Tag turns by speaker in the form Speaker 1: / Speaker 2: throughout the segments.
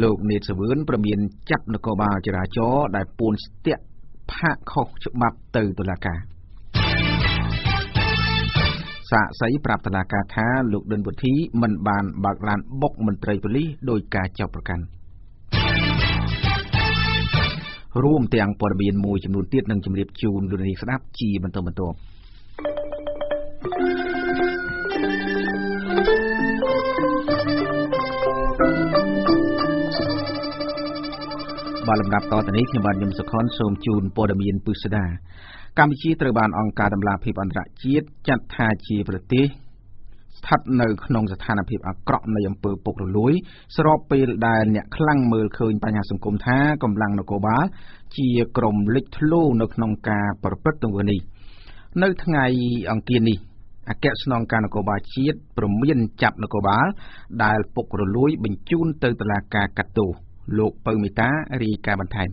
Speaker 1: លោកនេតសវឿនប្រមានចាប់នគរបាលចរាចរណ៍ដែលពួនស្ទាក់ផាកខុសច្បាប់ទៅតុលាការសាកសីប្រាប់តុលាការថាលោកដិនវុធីមិនបានបើកឡានបុកមន្ត្រីប៉ូលីសដោយការចាប់ប្រកាន់រួមទាំងព័ត៌មានមួយចំនួនទៀតនឹងជម្រាបជូនលោកនាងស្ដាប់ជាបន្តបន្ទាប់បាទលំដាប់តទៅនេះខ្ញុំបាទញឹមសុខុនសូមជូនព័ត៌មានពិស្ដាកម្ពុជាត្រូវបានអង្គការដំឡាភិបអន្តរជាតិចាត់ថាជាប្រទេសស្ថិតនៅក្នុងស្ថានភាពអាក្រក់នៃអំពើពុករលួយស្របពេលដែលអ្នកខ្លាំងមើលឃើញបញ្ហាសង្គមថាកម្លាំងនគរបាលជាក្រុមលេចធ្លោនៅក្នុងការប្រព្រឹត្តទង្វើនេះនៅថ្ងៃអង្គារនេះអគ្គស្នងការនគរបាលជាតិព្រមានចាប់នគរបាលដែលពុករលួយបញ្ជូនទៅតុលាការកាត់ទោសលោកពៅមេតារាយការណ៍បន្ថែម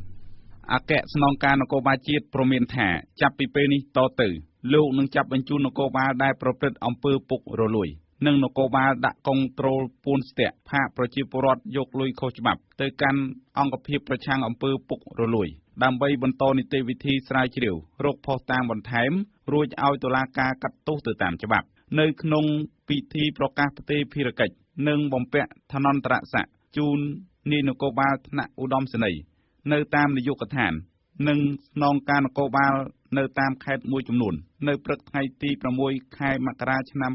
Speaker 2: អគ្គស្នងការនគរបាលជាតិព្រមានថាចាប់ពីពេលនេះតទៅលោកនឹងចាប់បញ្ជូននគរបាលដែលប្រព្រឹត្តអំពើពុករលួយនិងនគរបាលដាក់កុងត្រូលពួនស្ទាក់ផាកប្រជាពលរដ្ឋយកលុយខុសច្បាប់ទៅកាន់អង្គភាពប្រឆាំងអំពើពុករលួយដើម្បីបន្តនីតិវិធីស្រាវជ្រាវរកភស្តុតាងបន្ថែមរួចឲ្យតុលាការកាត់ទោសទៅតាមច្បាប់នៅក្នុងពិធីប្រកាសផ្ទេរភារកិច្ចនិងបំពាក់ឋានន្តរស័ក្តិជូននាយនគរបាលថ្នាក់ឧត្តមសេនីយ៍នៅតាមនាយកដ្ឋាននិងស្នងការនគរបាលនៅតាមខេត្តមួយចំនួននៅព្រឹកថ្ងៃទី6ខែមករាឆ្នាំ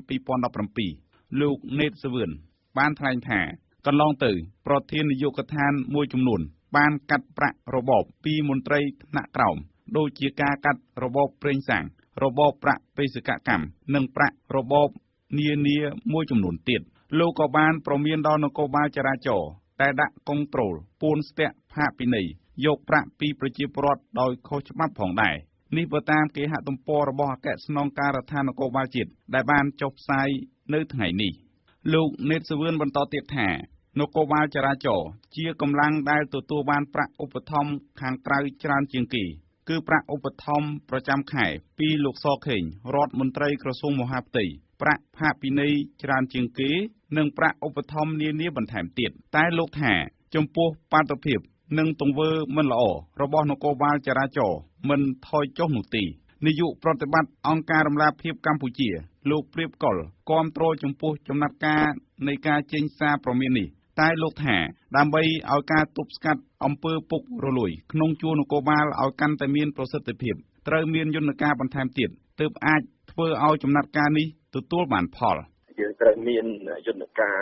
Speaker 2: 2017លោកនេតសវឿនបានថ្លែងថាកន្លងទៅប្រធាននាយកដ្ឋានមួយចំនួនបានកាត់ប្រាក់របបពីមន្ត្រីថ្នាក់ក្រោមដូចជាការកាត់របបប្រេងសាំងរបបប្រាក់បេសកកម្មនិងប្រាក់របបនានាមួយចំនួនទៀតលោកក៏បានប្រមានដល់នគរបាលចរាចរណ៍តែដាក់កុងត្រូលពួនស្ទាក់ផាកពិន័យយកប្រាក់ពីប្រជាពលរដ្ឋដោយខុសច្បាប់ផងដែរនេះបើតាមគេហទំព័ររបស់អគ្គស្នងការដ្ឋាននគរបាលជាតិដែលបានចុះផ្សាយនៅថ្ងៃនេះលោកនេតសវឿនបន្តទៀតថានគរបាលចរាចរណ៍ជាកម្លាំងដែលទទួលបានប្រាក់ឧបត្ថម្ភខាងក្រៅច្រើនជាងគេគឺប្រាក់ឧបត្ថម្ភប្រចាំខែពីលោកសខេងរដ្ឋមន្ត្រីក្រសួងមហាផ្ទៃប្រាក់ផាកពិន័យច្រើនជាងគេនិងប្រាក់ឧបត្ថម្ភនានាបន្ថែមទៀតតែលោកថាចំពោះបាតុភិបនិងទង្វើមិនល្អរបស់នគរបាលចរាចរណ៍មិនថយចុះនោះទេនាយកប្រតិបត្តិអង្គការរំលាភភាពកម្ពុជាលោកព្រាបកុលគាំទ្រចំពោះចំណាត់ការនៃការចេញសារព្រមាននេះតែលោកថាដើម្បីឲ្យការទប់ស្កាត់អំពើពុករលួយក្នុងជួរនគរបាលឲ្យកាន់តែមានប្រសិទ្ធភាពត្រូវមានយន្តការបន្ថែមទៀតទើបអាចធ្វើឲ្យចំណាត់ការនេះទទួលបានផល
Speaker 3: យើងត្រូវមានយន្តការ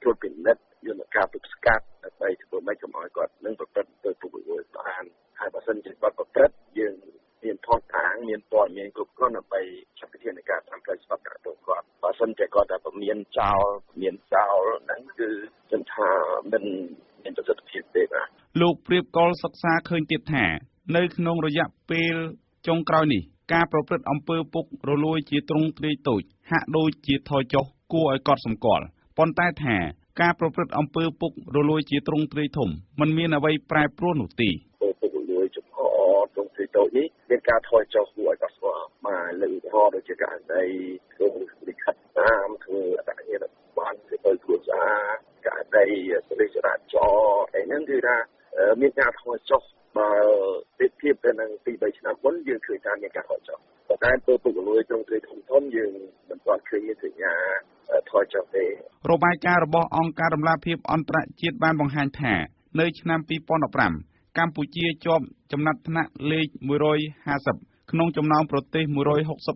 Speaker 3: ត្រួតពិនិត្យយន្តការទប់ស្កាត់ដើម្បីធ្វើម៉េចកុំឲ្យគាត់នឹងប្រព្រឹត្តទៅពុករលួយបានហើយបើសិនជាគាត់ប្រព្រឹត្តយើងមានផុសតាងមានព័ត៌មានគ្រប់គ្រាន់ដើម្បីចាត់វិធានការតាមផ្លូវច្បាប់ដាក់ទោសគាត់បើសិនជាគាត់តែព្រមានចោលហ្នឹងគឺខ្ញុំថាមិនមានប្រសិទ្ធភាពទេបាទ
Speaker 2: លោកព្រាបកុលសិក្សាឃើញទៀតថានៅក្នុងរយៈពេលចុងក្រោយនេះការប្រព្រឹត្តអំពើពុករលួយជាទ្រង់ទ្រាយតូចហាក់ដូចជាថយចុះគួរឲ្យកត់សម្គាល់ប៉ុន្តែថាការប្រព្រឹត្តអំពើពុករលួយជាទ្រង់ទ្រាយធំមិនមានអ្វីប្រែប្រួលនោះទេ
Speaker 3: ពុករលួយចំហទ្រង់ទ្រាយតូចនេះមានការថយចុះគួរឲ្យកត់ស្គាល់មកលើឧទាហរណ៍ដូចជាករណីធ្វើលិខិតតាមធ្វើអត្តញ្ញាណប័ណ្ណទៅគ្រួសារករណីប៉ូលីសចរាចរណ៍អីហ្នឹងគឺថាមានការថយចុះបើប្រៀបធៀបទៅនឹង2-3ឆ្នាំមុនយើងឃើញថាមានការថយចុះប៉ុន្តែពុករលួយទ្រង់ទ្រាយធំយើងមិនទាន់ឃើញមានសញ្ញាថយចុះទេ
Speaker 2: របាយការណ៍របស់អង្គការរំលាភភាពអន្តរជាតិបានបង្ហាញថានៅឆ្នាំ2015កម្ពុជាជាប់ចំណាត់ថ្នាក់លេខ150ក្នុងចំណោមប្រទេស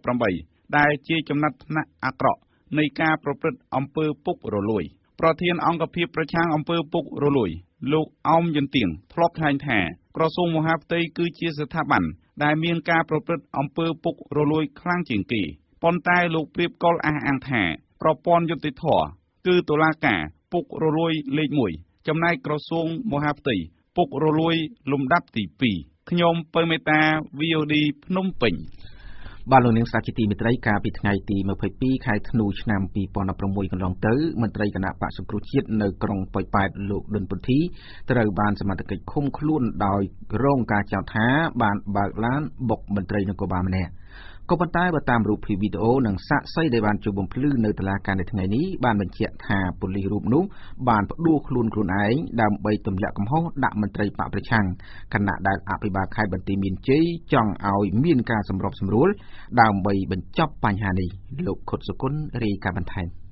Speaker 2: 168ដែលជាចំណាត់ថ្នាក់អាក្រក់នៃការប្រព្រឹត្តអំពើពុករលួយប្រធានអង្គភាពប្រឆាំងអំពើពុករលួយលោកអោមយន្ទៀងធ្លាប់ថ្លែងថាក្រសួងមហាផ្ទៃគឺជាស្ថាប័នដែលមានការប្រព្រឹត្តអំពើពុករលួយខ្លាំងជាងគេប៉ុន្តែលោកព្រាបកុលអះអាងថាប្រព័ន្ធយុត្តិធម៌គឺតុលាការពុករលួយលេខ1ចំណែកក្រសួងមហាផ្ទៃពុករលួយលំដាប់ទី2ខ្ញុំពៅមេតា VOD ភ្នំពេញ
Speaker 1: បាទលោកនាងសាជាទីមេត្រីកាលពីថ្ងៃទី22ខែធ្នូឆ្នាំ2016កន្លងទៅមន្ត្រីគណៈបក្សសង្គ្រោះជាតិនៅក្រុងប៉ោយប៉ែតលោកដុនពុទ្ធីត្រូវបានសមត្ថកិច្ចឃុំខ្លួនដោយរងការចោទថាបានបើកឡានបុកមន្ត្រីនគរបាលម្នាក់ ក៏ប៉ុន្តែបើតាមរូបភាពវីដេអូនិងសាកសីដែលបានជួបបំភ្លឺនៅតុលាការនៅថ្ងៃនេះបានបញ្ជាក់ថាប៉ូលីសរូបនោះបានផ្ដួលខ្លួនឯងដើម្បីទម្លាក់កំហុសដាក់មន្ត្រីបកប្រឆាំងខណៈដែលអភិបាលខេត្តបន្ទាយមានជ័យចង់ឲ្យមានការសម្របសម្រួលដើម្បីបញ្ចប់បញ្ហានេះលោកខុតសុគន្ធរាយការណ៍បន្ថែម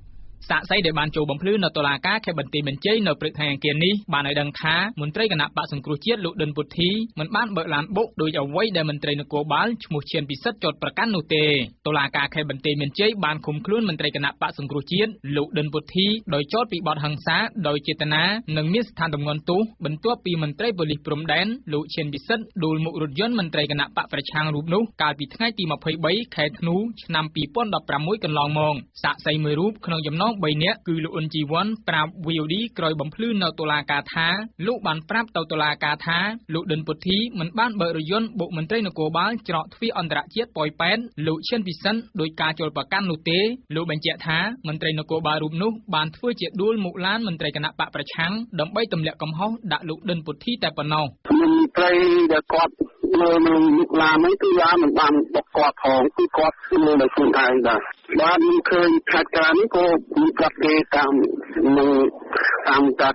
Speaker 4: សាកសីដែលបានចូលបំភ្លឺនៅតុលាការខេត្តបន្ទាយមានជ័យនៅព្រឹកថ្ងៃអង្គារនេះបានឲ្យដឹងថាមន្ត្រីគណៈបកសង្គ្រោះជាតិលោកដិនពុទ្ធីមិនបានបើកឡានបុកដោយអ្វីដែលមន្ត្រីនគរបាលឈ្មោះឈៀនពិសិដ្ឋចោទប្រកាន់នោះទេតុលាការខេត្តបន្ទាយមានជ័យបានឃុំខ្លួនមន្ត្រីគណៈបកសង្គ្រោះជាតិលោកដិនពុទ្ធីដោយចោទពីបទហិង្សាដោយចេតនានិងមានស្ថានទម្ងន់ទោសបន្ទាប់ពីមន្ត្រីប៉ូលីសព្រំដែនលោកឈៀនពិសិដ្ឋដួលមុខរថយន្តមន្ត្រីគណៈបកប្រឆាំងរូបនោះកាលពីថ្ងៃទី23ខែធ្នូឆ្នាំ2016កន្លងមកសាកសីមួយរូបក្នុងចំណោម3នាក់គឺលោកអ៊ុនជីវ័នប្រាប់ VOD ក្រោយបំភ្លឺនៅតុលាការថាលោកបានប្រាប់ទៅតុលាការថាលោកដិនពុទ្ធីមិនបានបើករថយន្តបុកមន្ត្រីនគរបាលច្រកទ្វារអន្តរជាតិប៉ោយប៉ែតលោកឈិនពិសិនដោយការចូលប្រកាន់នោះទេលោកបញ្ជាក់ថាមន្ត្រីនគរបាលរូបនោះបានធ្វើជាដួលមុខឡានមន្ត្រីគណៈបកប្រឆាំងដើម្បីទម្លាក់កំហុសដាក់លោកដិនពុទ្ធីតែប៉ុណ្ណោះ
Speaker 5: មន្ត្រីដែលគាត់នៅមុខឡាននេះគឺឡានមិនបានបុកគាត់ផងគឺគាត់នៅដោយខ្លួនឯងដែរបានឃើញខេត្តការនេះក៏មានប្រាប់គេតាម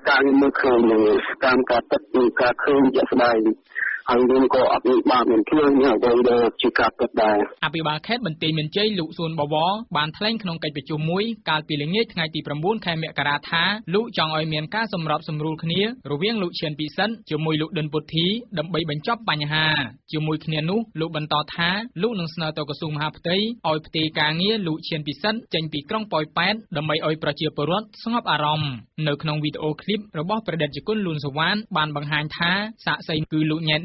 Speaker 5: ការមើលឃើញតាមការទឹកការឃើញជាក់ស្ដែងហើយយើងក៏អត់បានមានឃើញអ្វីដែលជាការពិតដែរ
Speaker 4: អភិបាលខេត្តបន្ទាយមានជ័យលោកសួនបវរបានថ្លែងក្នុងកិច្ចប្រជុំមួយកាលពីល្ងាចថ្ងៃទី9ខែមករាថាលោកចង់ឲ្យមានការសម្របសម្រួលគ្នារវាងលោកឈៀនពិសិដ្ឋជាមួយលោកដិនពុទ្ធីដើម្បីបញ្ចប់បញ្ហាជាមួយគ្នានោះលោកបន្តថាលោកនឹងស្នើទៅក្រសួងមហាផ្ទៃឲ្យផ្ទេរការងារលោកឈៀនពិសិដ្ឋចេញពីក្រុងប៉ោយប៉ែតដើម្បីឲ្យប្រជាពលរដ្ឋស្ងប់អារម្មណ៍នៅក្នុងវីដេអូឃ្លីបរបស់ប្រឌិតជគុណលួនសវណ្ណបានបង្ហាញថាសាកសីគឺលោកញ៉ែត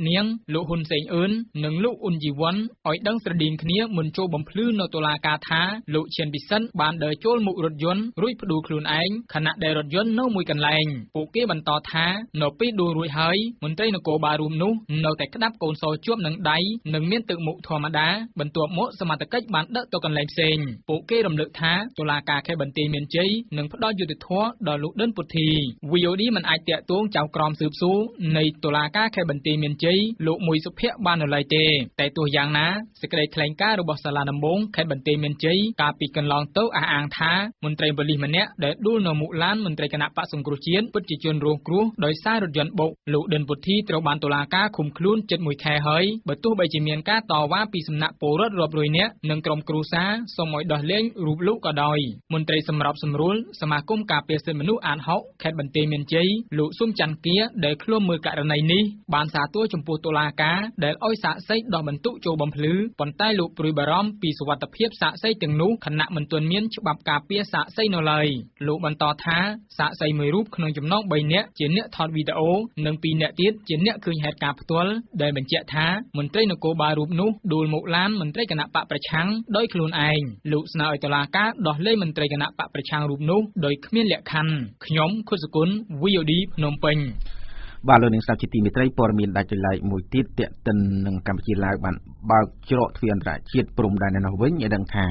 Speaker 4: លោកហ៊ុនសេងអឿននិងលោកអ៊ុនជីវ័នឲ្យដឹងស្រដៀងគ្នាមុនចូលបំភ្លឺនៅតុលាការថាលោកឈិនពិសិដ្ឋបានដើរចូលមុខរថយន្តរួចផ្ដួលខ្លួនឯងខណៈដែលរថយន្តនៅមួយកន្លែងពួកគេបន្តថានៅពេលដួលរួចហើយមន្ត្រីនគរបាលរួមនោះនៅតែក្តាប់កូនសោជាប់នឹងដៃនិងមានទឹកមុខធម្មតាបន្ទាប់មកសមត្ថកិច្ចបានដឹកទៅកន្លែងផ្សេងពួកគេរំលឹកថាតុលាការខេត្តបន្ទាយមានជ័យនឹងផ្ដល់យុត្តិធម៌ដល់លោកដិនពុទ្ធី VOD មិនអាចតាក់ទងចៅក្រមស៊ើបសួរនៃតុលាការខេត្តបន្ទាយមានជ័យលោកមួយសុភ័ក្របាននៅឡើយទេតែទោះយ៉ាងណាសេចក្តីថ្លែងការណ៍របស់សាលាដំបងខេត្តបន្ទាយមានជ័យកាលពីកន្លងទៅអះអាងថាមន្ត្រីប៉ូលីសម្នាក់ដែលដួលនៅមុខឡានមន្ត្រីគណៈបក្សសង្គ្រោះជាតិពិតជាជនរងគ្រោះដោយសាររថយន្តបុកលោកដិនពុទ្ធីត្រូវបានតុលាការឃុំខ្លួនជិត1ខែហើយបើទោះបីជាមានការតវ៉ាពីសំណាក់ពលរដ្ឋរាប់រយនាក់និងក្រុមគ្រួសារសូមឲ្យដោះលែងរូបលោកក៏ដោយមន្ត្រីសម្របសម្រួលសមាគមការពារសិទ្ធិមនុស្សអាត6ខេត្តបន្ទាយមានជ័យលោកស៊ុំច័ន្ទគាដែលឃ្លាំមើលករណីនេះបានសាទរចំពោះតុលាការដែលឲ្យសាកសីដោះបន្ទុកចូលបំភ្លឺប៉ុន្តែលោកព្រួយបារម្ភពីសុវត្ថិភាពសាកសីទាំងនោះខណៈមិនទាន់មានច្បាប់ការពារសាកសីនៅឡើយលោកបន្តថាសាកសីមួយរូបក្នុងចំណោម3នាក់ជាអ្នកថតវីដេអូនិង2នាក់ទៀតជាអ្នកឃើញហេតុការណ៍ផ្ទាល់ដែលបញ្ជាក់ថាមន្ត្រីនគរបាលរូបនោះដួលមកឡានមន្ត្រីគណៈបកប្រឆាំងដោយខ្លួនឯងលោកស្នើឲ្យតុលាការដោះលែងមន្ត្រីគណៈបកប្រឆាំងរូបនោះដោយគ្មានលក្ខខណ្ឌខ្ញុំខុសសុគន្ធ VOD ភ្នំពេញ
Speaker 1: បាទលោកនាងស្ដាប់ជាទីមេត្រីព័ត៌មានដាច់ដោយឡែកមួយទៀតទាក់ទិននឹងកម្ពុជាឡើងបានបើកច្រកទ្វារអន្តរជាតិព្រំដែននៅនោះវិញឲ្យដឹងថា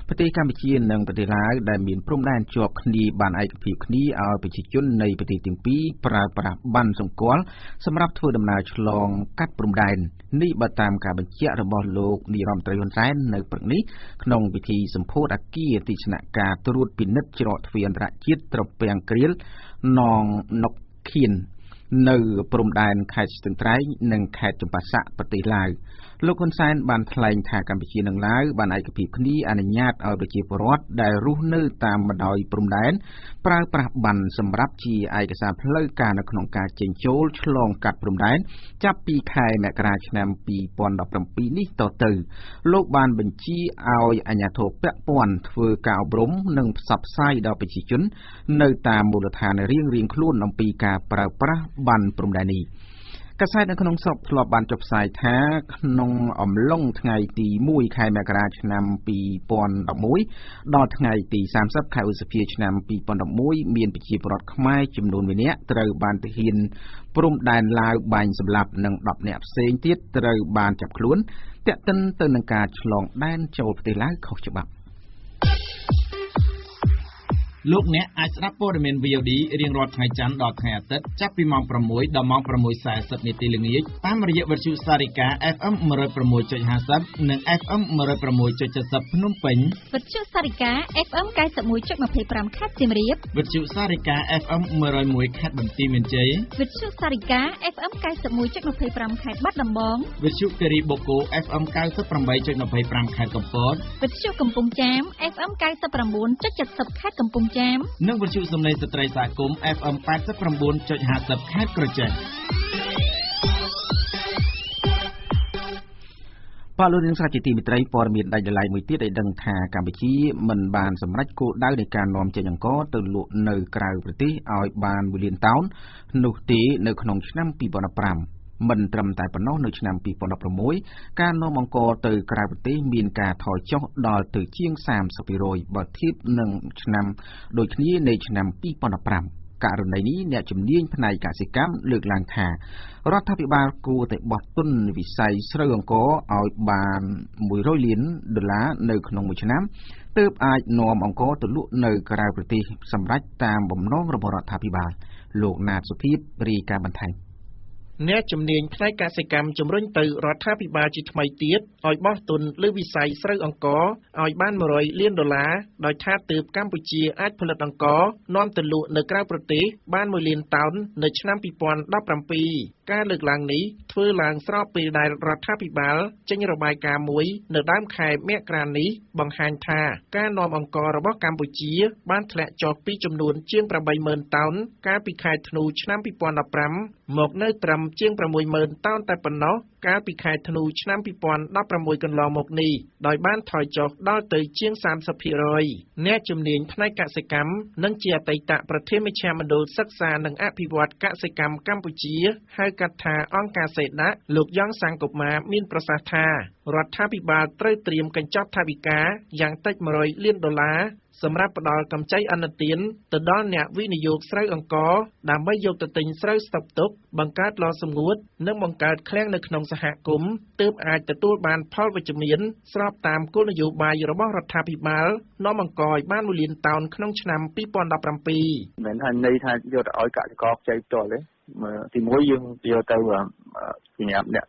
Speaker 1: ប្រទេសកម្ពុជានិងប្រទេសឡាវដែលមានព្រំដែនជាប់គ្នាបានឯកភាពគ្នាឲ្យប្រជាជននៃប្រទេសទាំងពីរប្រើប្រាស់ប័ណ្ណសម្គាល់សម្រាប់ធ្វើដំណើរឆ្លងកាត់ព្រំដែននេះបើតាមការបញ្ជាក់របស់លោកនាយរដ្ឋមន្ត្រីហ៊ុនសែននៅព្រឹកនេះក្នុងពិធីសម្ពោធអគារទីស្នាក់ការត្រួតពិនិត្យច្រកទ្វារអន្តរជាតិត្រពាំងគ្រៀលនងនុកខៀននៅព្រំដែនខេត្តស្ទឹងត្រែងនិងខេត្តចម្ប៉ាសាក់ប្រទេសឡាវលោកហ៊ុនសែនបានថ្លែងថាកម្ពុជានិងឡាវបានឯកភាពគ្នាអនុញ្ញាតឲ្យប្រជាពលរដ្ឋដែលរស់នៅតាមបណ្ដោយព្រំដែនប្រើប្រាស់ប័ណ្ណសម្រាប់ជាឯកសារផ្លូវការនៅក្នុងការចេញចូលឆ្លងកាត់ព្រំដែនចាប់ពីខែមករាឆ្នាំ2017នេះតទៅលោកបានបញ្ជាឲ្យអាជ្ញាធរពាក់ព័ន្ធធ្វើការអប់រំនិងផ្សព្វផ្សាយដល់ប្រជាជននៅតាមមូលដ្ឋានរៀងៗខ្លួនអំពីការប្រើប្រាស់ប័ណ្ណព្រំដែននេះកាសែតនៅក្នុងស្រុកធ្លាប់បានចុះផ្សាយថាក្នុងអំឡុងថ្ងៃទី1ខែមករាឆ្នាំ2011ដល់ថ្ងៃទី30ខែឧសភាឆ្នាំ2011មានប្រជាពលរដ្ឋខ្មែរចំនួន1នាក់ត្រូវបានទាហានព្រំដែនឡាវបាញ់សម្លាប់និង10នាក់ផ្សេងទៀតត្រូវបានចាប់ខ្លួនទាក់ទិនទៅនឹងការឆ្លងដែនចូលប្រទេសឡាវខុសច្បាប់
Speaker 6: លោកអ្នកអាចស្ដាប់ព័ត៌មាន VOD រៀងរាល់ថ្ងៃច័ន្ទដល់ថ្ងៃអាទិត្យចាប់ពីម៉ោង 6 ដល់ម៉ោង 6:40 នាទីល្ងាចតាមរយៈវិទ្យុសារិកា FM 106.50 និង FM 106.70 ភ្នំពេញ
Speaker 7: វិទ្យុសារិកា FM 91.25 ខេត្តសៀមរាប
Speaker 6: វិទ្យុសារិកា FM 101 ខេត្តបន្ទាយមានជ័យ
Speaker 7: វិទ្យុសារិកា FM 91.25 ខេត្តបាត់ដំបង
Speaker 6: វិទ្យុគិរីបូកូ FM 98.25 ខេត្តកំពត
Speaker 7: វិទ្យុកំពង់ចាម FM 99.70 ខេត្តកំពង់ចាម
Speaker 6: និងវិទ្យុសំឡេងស្ត្រីសហគមន៍ FM 89.50 ខេត្តក្រចេះ
Speaker 1: បាទលោកនាងស្រីជាទីមេត្រីព័ត៌មានដាច់ដライមួយទៀតឲ្យដឹងថាកម្ពុជាមិនបានសម្រេចគោលដៅនៃការនាំចេញអង្ករទៅលក់នៅក្រៅប្រទេសឲ្យបាន1លានតោននោះទេនៅក្នុងឆ្នាំ2015មិនត្រឹមតែប៉ុណ្ណោះនៅឆ្នាំ2016ការនាំអង្ករទៅក្រៅប្រទេសមានការថយចុះដល់ទៅជាង 30% បើធៀបនឹងឆ្នាំដូចគ្នានៃឆ្នាំ2015ករណីនេះអ្នកជំនាញផ្នែកកសិកម្មលើកឡើងថារដ្ឋាភិបាលគួរតែបោះទុនវិស័យស្រូវអង្ករឲ្យបាន$100 លាននៅក្នុងមួយឆ្នាំទើបអាចនាំអង្ករទៅលក់នៅក្រៅប្រទេសសម្រាប់តាមបំណងរបស់រដ្ឋាភិបាលលោកណាតសុភីបរាយការណ៍បន្ថែម
Speaker 8: អ្នកជំនាញផ្នែកកសិកម្មជំរុញទៅរដ្ឋាភិបាលជាថ្មីទៀតឲ្យបោះទុនលើវិស័យស្រូវអង្ករឲ្យបាន$100 លានដោយថាទើបកម្ពុជាអាចផលិតអង្ករនាំទៅលក់នៅក្រៅប្រទេសបាន1លានតោននៅឆ្នាំ2017ការលើកឡើងនេះធ្វើឡើងស្របពេលដែលរដ្ឋាភិបាលចេញរបាយការណ៍មួយនៅដើមខែមករានេះបង្ហាញថាការនាំអង្កររបស់កម្ពុជាបានធ្លាក់ចុះពីចំនួនជាង80000តោនកាលពីខែធ្នូឆ្នាំ2015មកនៅត្រឹមជាង60000តោនតែប៉ុណ្ណោះកាលពីខែធ្នូឆ្នាំ2016កន្លងមកនេះដោយបានថយចុះដល់ទៅជាង 30% អ្នកជំនាញផ្នែកកសិកម្មនិងជាអតីតប្រធានមជ្ឈមណ្ឌលសិក្សានិងអភិវឌ្ឍកសិកម្មកម្ពុជាហៅកាត់ថាអង្គការសេដាលោកយ៉ងសង្គមាមានប្រសាសន៍ថារដ្ឋាភិបាលត្រូវត្រៀមកញ្ចប់ថវិកាយ៉ាងតិច$100 លានសម្រាប់ផ្ដល់កម្ចីអនុទានទៅដល់អ្នកវិនិយោគស្រូវអង្ករដើម្បីយកទៅទិញស្រូវស្តុកទុកបង្កើតឡសម្ងួតនិងបង្កើតឃ្លាំងនៅក្នុងសហគមន៍ទើបអាចទទួលបានផលវិជ្ជមានស្របតាមគោលនយោបាយរបស់រដ្ឋាភិបាលនាំអង្ករឲ្យបាន1លានតោនក្នុងឆ្នាំ2017
Speaker 5: មិនថាន័យថាយកទៅឲ្យកសិករខ្ចីផ្ទាល់ទេទីមួយយើងយកទៅសម្រាប់អ្នក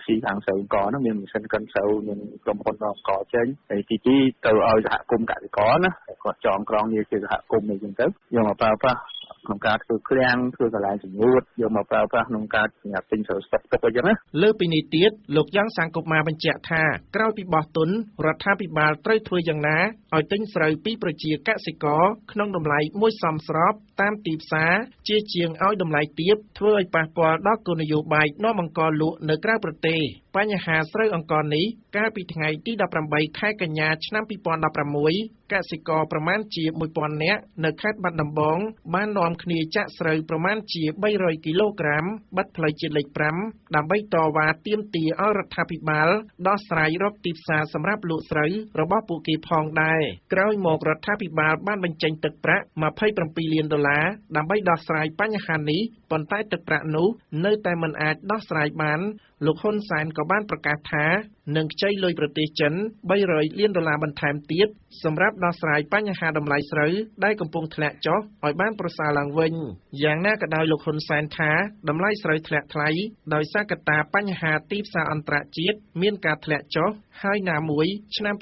Speaker 5: ស៊ីខាងស្រូវអង្ករហ្នឹងមានម៉ាស៊ីនកិនស្រូវនិងក្រុមហ៊ុននាំអង្ករចេញហើយទី2ទៅឲ្យសហគមន៍កសិករណាគាត់ចងក្រងនេះជាសហគមន៍នេះអញ្ចឹងទៅយកមកប្រើប្រាស់ក្នុងការធ្វើឃ្លាំងធ្វើកន្លែងសម្ងួតយកមកប្រើប្រាស់ក្នុងការសម្រាប់ទិញស្រូវស្តុកទុកអញ្ចឹងណា
Speaker 8: លើពីនេះទៀតលោកយ៉ាងសង្គមាបញ្ជាក់ថាក្រោយពីបោះទុនរដ្ឋាភិបាលត្រូវធ្វើយ៉ាងណាឲ្យទិញស្រូវពីប្រជាកសិករក្នុងតម្លៃមួយសមស្របតាមទីផ្សារជាជាងឲ្យតម្លៃទាបធ្វើឲ្យប៉ះពាល់ដល់គោលនយោបាយនាំអង្ករលក់នៅក្រៅប្រទេសបញ្ហាស្រូវអង្ករនេះកាលពីថ្ងៃទី18ខែកញ្ញាឆ្នាំ2016កសិករប្រមាណជា1000នាក់នៅខេត្តបាត់ដំបងបាននាំគ្នាចាក់ស្រូវប្រមាណជា300គីឡូក្រាមបិទផ្លូវជាតិលេខ5ដើម្បីតវ៉ាទាមទារឲ្យរដ្ឋាភិបាលដោះស្រាយរកទីផ្សារសម្រាប់លក់ស្រូវរបស់ពួកគេផងដែរក្រោយមករដ្ឋាភិបាលបានបញ្ចេញទឹកប្រាក់$27 លានដើម្បីដោះស្រាយបញ្ហានេះប៉ុន្តែទឹកប្រាក់នោះនៅតែមិនអាចដោះស្រាយបានលោកហ៊ុនសែនក៏បានប្រកាសថានឹងខ្ចីលុយប្រទេសចិន$300 លានបន្ថែមទៀតសម្រាប់ដោះស្រាយបញ្ហាតម្លៃស្រូវដែលកំពុងធ្លាក់ចុះឲ្យបានប្រសើរឡើងវិញយ៉ាងណាក៏ដោយលោកហ៊ុនសែនថាតម្លៃស្រូវធ្លាក់ថ្លៃដោយសារកត្តាបញ្ហាទីផ្សារអន្តរជាតិមានការធ្លាក់ចុះហើយណាមួយឆ្នាំ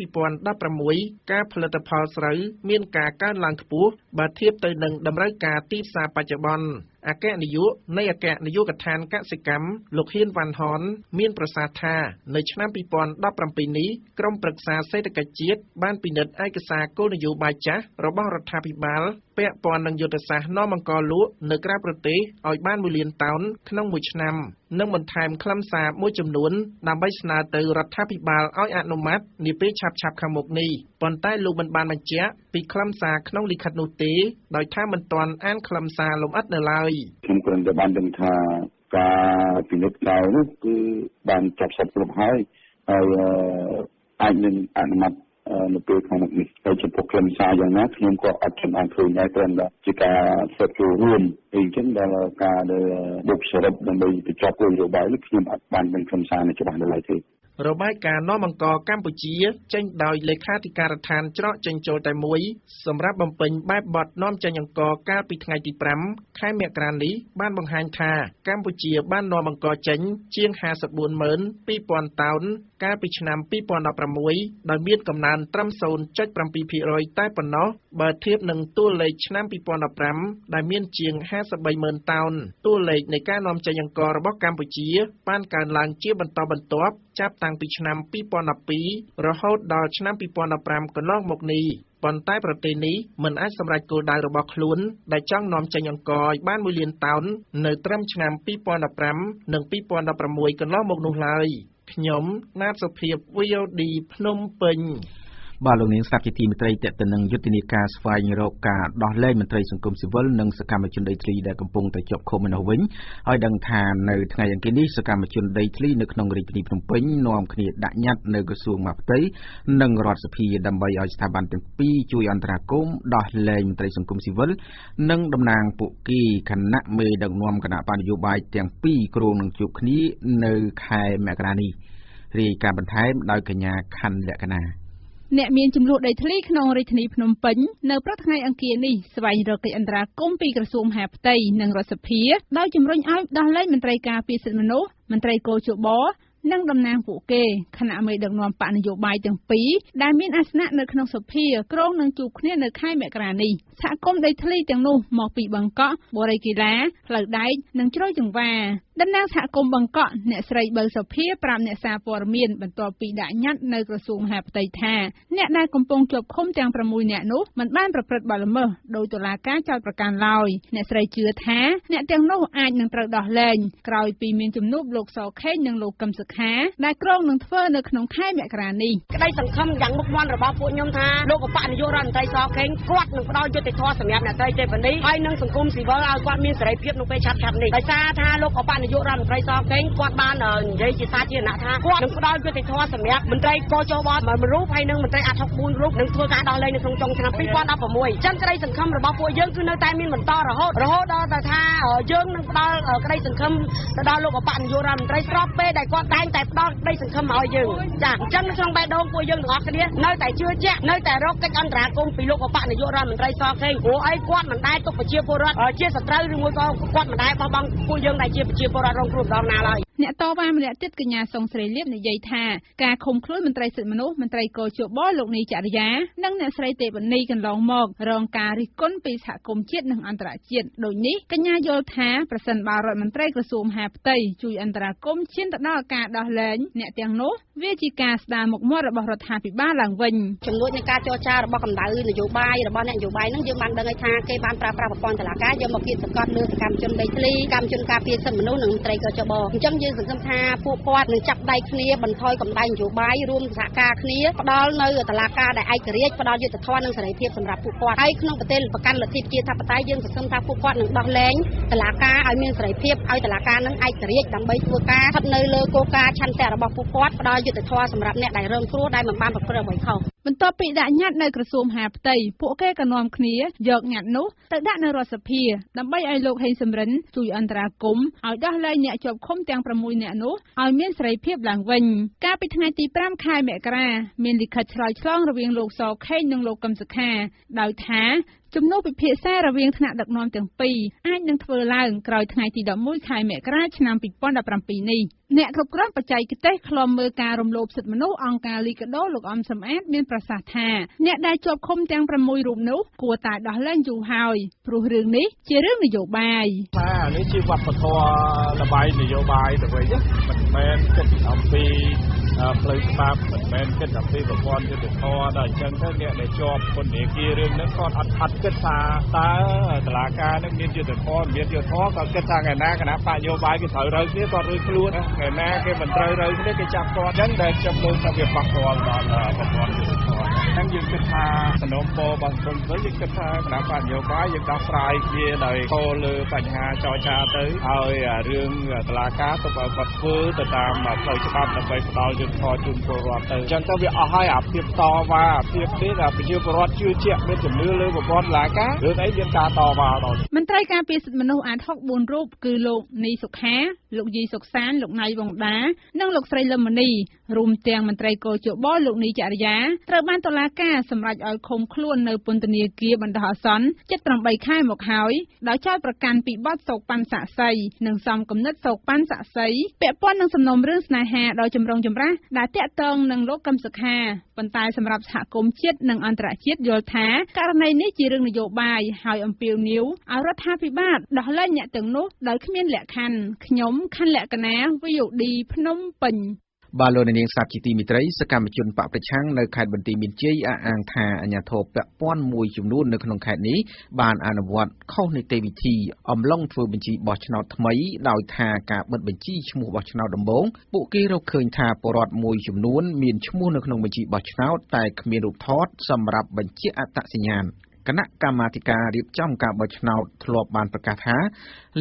Speaker 8: 2016ការផលិតផលស្រូវមានការកើនឡើងខ្ពស់បើធៀបទៅនឹងតម្រូវការទីផ្សារបច្ចុប្បន្នអគ្គនាយកនៃអគ្គនាយកដ្ឋានកសិកម្មលោកហ៊ៀនវ៉ាន់ហនមានប្រសាសន៍ថានៅឆ្នាំ2017នេះក្រុមប្រឹក្សាសេដ្ឋកិច្ចជាតិបានពិនិត្យឯកសារគោលនយោបាយចាស់របស់រដ្ឋាភិបាលពាក់ព័ន្ធនឹងយុទ្ធសាស្ត្រនាំអង្ករលក់នៅក្រៅប្រទេសឲ្យបាន1លានតោនក្នុងមួយឆ្នាំនិងបន្ថែមខ្លឹមសារមួយចំនួនដើម្បីស្នើទៅរដ្ឋាភិបាលឲ្យអនុម័តនាពេលឆាប់ៗខាងមុខនេះប៉ុន្តែលោកមិនបានបញ្ជាក់ពីខ្លឹមសារក្នុងលិខិតនោះទេដោយថាមិនទាន់អានខ្លឹមសារលម្អិតនៅឡើយ
Speaker 5: ខ្ញុំគ្រាន់តែបានដឹងថាការពិនិត្យក្រោយនោះគឺបានចាប់សពគ្រប់ហើយអាចនឹងអនុម័តនៅពេលខាងមុខនេះហើយចំពោះខ្លឹមសារយ៉ាងណាខ្ញុំក៏អត់បានឃើញដែរព្រោះជាការសិក្សារួមអីចឹងដល់ការដែលបុកសរុបដើម្បីបញ្ចប់គោលនយោបាយនេះខ្ញុំអត់បានដឹងខ្លឹមសារនេះច្បាស់នៅឡើយទេ
Speaker 8: របាយការណ៍នាំបង្កកម្ពុជាចេញដោយលេខាធិការដ្ឋានច្រកចេញចូលតែមួយសម្រាប់បំពេញបែបបទនាំចេញអង្គកាលពីថ្ងៃទី5ខែមករានេះបានបង្ហាញថាកម្ពុជាបាននាំអង្គចេញជាង 54,200,000 តោនកាលពីឆ្នាំ2016ដោយមានកំណើនត្រឹម 0.7% តែប៉ុណ្ណោះបើធៀបនឹងតួលេខឆ្នាំ2015ដែលមានជាង 53,000 តោនតួលេខនៃការនាំចេញអង្គរបស់កម្ពុជាបានកើនឡើងជាបន្តបន្ទាប់ចាប់តាំងពីឆ្នាំ2012រហូតដល់ឆ្នាំ2015កន្លងមកនេះប៉ុន្តែប្រទេសនេះមិនអាចសម្រេចគោលដៅរបស់ខ្លួនដែលចង់នាំចេញអង្គឲ្យបាន 1 លានតោននៅត្រឹមឆ្នាំ2015និង2016កន្លងមកនោះឡើយខ្ញុំណាតសុភាព VOD ភ្នំពេញ
Speaker 1: បាទលោកនាងស្ដាប់ជាទីមេត្រីតេតិននឹងយុទ្ធនាការស្វែងរកការដោះលែងមន្ត្រីសង្គមស៊ីវិលនិងសកម្មជនដីធ្លីដែលកំពុងតែជាប់ឃុំនៅវិញហើយដឹងថានៅថ្ងៃអង្គារនេះសកម្មជនដីធ្លីនៅក្នុងរាជធានីភ្នំពេញនាំគ្នាដាក់ញត្តិនៅក្រសួងមហាផ្ទៃនិងរដ្ឋសភាដើម្បីឲ្យស្ថាប័នទាំងពីរជួយអន្តរាគមន៍ដោះលែងមន្ត្រីសង្គមស៊ីវិលនិងតំណាងពួកគេគណៈមេដឹកនាំគណៈបកនយោបាយទាំងពីរគ្រោងនឹងជួបគ្នានៅខែមករានេះរាយការណ៍បន្ថែមដោយកញ្ញាខណ្ឌលក្ខណា
Speaker 7: អ្នកមានចំនួនដីធ្លីក្នុងរាជធានីភ្នំពេញនៅព្រឹកថ្ងៃអង្គារនេះស្វែងរកកិច្ចអន្តរាគមន៍ពីក្រសួងមហាផ្ទៃនិងរដ្ឋសភាដោយជំរុញឲ្យដោះលែងមន្ត្រីការពារសិទ្ធិមនុស្សមន្ត្រីកោជបនិងតំណាងពួកគេគណៈមេដឹកនាំបកនយោបាយទាំងពីរដែលមានអាសនៈនៅក្នុងសភាគ្រោងនឹងជួបគ្នានៅខែមករានេះសហគមន៍ដីធ្លីទាំងនោះមកពីបឹងកក់បូរីកីឡាផ្លូវដែកនិងជ្រោយចង្វាតំណាងសហគមន៍បឹងកក់អ្នកស្រីបើសុភាប្រាប់អ្នកសារព័ត៌មានបន្ទាប់ពីដាក់ញត្តិនៅក្រសួងមហាផ្ទៃថាអ្នកដែលកំពុងជាប់ឃុំទាំង6នាក់នោះមិនបានប្រព្រឹត្តបទល្មើសដោយតុលាការចោទប្រកាន់ឡើយអ្នកស្រីជឿថាអ្នកទាំងនោះអាចនឹងត្រូវដោះលែងក្រោយពីមានជំនួបលោកសខេងនិងលោកកឹមសុខាដែលគ្រោងនឹងធ្វើនៅក្នុងខែមករានេះ
Speaker 9: ក្តីសង្ឃឹមយ៉ាងមុខមាត់របស់ពួកខ្ញុំថាលោកអបនាយករដ្ឋមន្ត្រីសខេងគាត់នឹងផ្ដល់យុត្តិធម៌សម្រាប់អ្នកត្រីទេវនីហើយនឹងសង្គមស៊ីវិលឲ្យគាត់មានសេរីភាពនៅពេលឆាប់ៗនេះដោយសារថាលោកអបនាយករដ្ឋមន្ត្រីសខេងគាត់បាននិយាយជាសាធារណៈថាគាត់នឹងផ្ដល់យុត្តិធម៌សម្រាប់មន្ត្រីកោជប1រូបហើយនឹងមន្ត្រីអាត់ហុក4រូបនឹងធ្វើការដោះលែងនៅក្នុងចុងឆ្នាំ2016ចឹងក្តីសង្ឃឹមរបស់ពួកយើងគឺនៅតែមានបន្តរហូតដល់តែថាយើងនឹងផ្ដល់ក្តីសង្ឃឹមទៅដល់លោកអបនាយករដ្ឋមន្ត្រីស្របពេលដែលគាត់តែងតែផ្ដល់ក្តីសង្ឃឹមឲ្យយើងចាអញ្ចឹងនៅក្នុងបេះដូងពួកយើងទាំងអស់គ្នានៅតែជឿជាក់នៅតែរកកិច្ចអន្តរាគមន៍ពីលោកអបនាយករដ្ឋមន្ត្រីសខេងព្រោះអីគាត់មិនដែលទុកប្រជាពលរដ្ឋជាសត្រូវឬមួយក៏គាត់មិនដែលបោះបង់ពួកយើងដែលជាប្រជាពលរដ្ឋរងគ្រោះម្ដងណាឡើយ
Speaker 7: អ្នកតវ៉ាម្នាក់ទៀតកញ្ញាសុងស្រីលៀបនិយាយថាការឃុំខ្លួនមន្ត្រីសិទ្ធិមនុស្សមន្ត្រីកោជបលោកនីចរិយានិងអ្នកស្រីទេវនីកន្លងមករងការរិះគន់ពីសហគមន៍ជាតិនិងអន្តរជាតិដូចនេះកញ្ញាយល់ថាប្រសិនបើរដ្ឋមន្ត្រីក្រសួងមហាផ្ទៃជួយអន្តរាគមន៍ឈានទៅដល់ការដោះលែងអ្នកទាំងនោះវាជាការស្ដារមុខមាត់របស់រដ្ឋាភិបាលឡើងវិញ
Speaker 9: ចំនួននៃការចរចារបស់កម្ដៅនយោបាយរបស់អ្នកនយោបាយនឹងយើងបានដឹងថាគេបានប្រើប្រាស់ប្រព័ន្ធតុលាការយកមកគៀបសង្កត់លើសកម្មជនដីធ្លីកម្មជនការពារសិទ្ធិមនុស្សនិងមន្ត្រីកោជបអញ្ចឹងយើងសង្ឃឹមថាពួកគាត់នឹងចាប់ដៃគ្នាបន្ថយកម្ដៅនយោបាយរួមសហការគ្នាផ្ដល់នៅតុលាការដែលឯករាជ្យផ្ដល់យុត្តិធម៌និងសេរីភាពសម្រាប់ពួកគាត់ហើយក្នុងប្រទេសប្រកាន់លទ្ធិប្រជាធិបតេយ្យយើងសង្ឃឹមថាពួកគាត់នឹងដោះលែងតុលាការឲ្យមានសេរីភាពឲ្យតុលាការនឹងឯករាជ្យដើម្បីធ្វើការស្ថិតនៅលើគោលការណ៍ឆន្ទៈរបស់ពួកគាត់ផ្ដល់យុត្តិធម៌សម្រាប់អ្នកដែលរងគ្រោះដែលមិនបានប្រព្រឹត្តអ្វីខុស
Speaker 7: បន្ទាប់ពីដាក់ញត្តិនៅក្រសួងមហាផ្ទៃពួកគេក៏នាំគ្នាយកញត្តិនោះទៅដាក់នៅរដ្ឋសភាដើម្បីឲ្យលោកហេងសំរិនជួយអន្តរាគមន៍ឲ្យដោះលែងអ្នកជាប់ឃុំទាំង6នាក់នោះឲ្យមានសេរីភាពឡើងវិញកាលពីថ្ងៃទី5ខែមករាមានលិខិតឆ្លើយឆ្លងរវាងលោកសខេងនិងលោកកឹមសុខាដោយថាជំនួបពិភាក្សារវាងថ្នាក់ដឹកនាំទាំងពីរអាចនឹងធ្វើឡើងក្រោយថ្ងៃទី11ខែមករាឆ្នាំ2017នេះអ្នកគ្រប់គ្រងបច្ចេកទេសឃ្លាំមើលការរំលោភសិទ្ធិមនុស្សអង្គការលីកាដូលោកអំសំអាតមានប្រសាសន៍ថាអ្នកដែលជាប់ឃុំទាំង6រូបនោះគួរតែដោះលែងយូរហើយព្រោះរឿងនេះជារឿងនយោបាយ
Speaker 10: ថានេះជាវប្បធម៌ល្បែងនយោបាយទៅវិញមិនមែនគិតអំពីផ្លូវច្បាប់មិនមែនគិតអំពីប្រព័ន្ធយុត្តិធម៌ដល់អញ្ចឹងទៅអ្នកដែលជាប់ពន្ធនាគាររឿងហ្នឹងគាត់អត់គិតថាតើតុលាការនឹងមានយុត្តិធម៌មានយុត្តិធម៌ក៏គិតថាថ្ងៃណាគណៈបកនយោបាយគេត្រូវរើគ្នាគាត់រួចខ្លួនថ្ងៃណាគេមិនត្រូវរើគ្នាគេចាប់គាត់អញ្ចឹងដែលខ្ញុំលើកថាវាប៉ះពាល់ដល់ប្រព័ន្ធយុត្តិធម៌ហ្នឹងយើងគិតថាសំណុំពររបស់សង្គមវិញយើងគិតថាគណៈបកនយោបាយយើងដោះស្រាយគ្នាដោយគោលលើបញ្ហាចរចាទៅឲ្យរឿងតុលាការទៅឲ្យគាត់ធ្វើទៅតាមផ្លូវច្បាប់ដើម្បីផ្ដល់យុត្តិធម៌ជូនពលរដ្ឋទៅអញ្ចឹងទៅវាអស់ហើយអាភាពតវ៉ាអាភាពនេះដែលប្រជាពលរដ្ឋជឿជាក់មានជំនឿលើប្រព័ន្ធតុលាការរឿងអីមានការតវ៉ាដល់
Speaker 7: មន្ត្រីការពារសិទ្ធិមនុស្សអាត64រូបគឺលោកនីសុខា លោកយីសុកសានលោកណៃវងដានិងលោកស្រីលឹមមនីរួមទាំងមន្ត្រីកោជបលោកនីចរិយាត្រូវបានតុលាការសម្រេចឲ្យឃុំខ្លួននៅពន្ធនាគារបណ្ដោះអាសន្ន7-8 ខែមកហើយដោយចោទប្រកាន់ពីបទសោកប៉ាន់សាក់សីនិងសំគំនិតសោកប៉ាន់សាក់សីពាក់ព័ន្ធនឹងសំណុំរឿងស្នេហាដ៏ចម្រុងចម្រាស់ដែលតាក់ទងនឹងលោកកឹមសុខាប៉ុន្តែសម្រាប់សហគមន៍ជាតិនិងអន្តរជាតិយល់ថាករណីនេះជារឿងនយោបាយហើយអំពាវនាវឲ្យរដ្ឋាភិបាលដោះលែងអ្នកទាំងនោះដោយគ្មានលក្ខខណ្ឌខ្ញុំខណ្ឌលក្ខណា VOD ភ្នំពេញ
Speaker 1: បាទលោកនាងស្ដាប់ជាទីមេត្រីសកម្មជនបកប្រឆាំងនៅខេត្តបន្ទាយមានជ័យអះអាងថាអាជ្ញាធរពាក់ព័ន្ធមួយចំនួននៅក្នុងខេត្តនេះបានអនុវត្តខុសនីតិវិធីអំឡុងធ្វើបញ្ជីបោះឆ្នោតថ្មីដោយថាការបិទបញ្ជីឈ្មោះបោះឆ្នោតដំបូងពួកគេរកឃើញថាពលរដ្ឋមួយចំនួនមានឈ្មោះនៅក្នុងបញ្ជីបោះឆ្នោតតែគ្មានរូបថតសម្រាប់បញ្ជាក់អត្តសញ្ញាណគណៈកម្មាធិការរៀបចំការបោះឆ្នោតធ្លាប់បានប្រកាសថា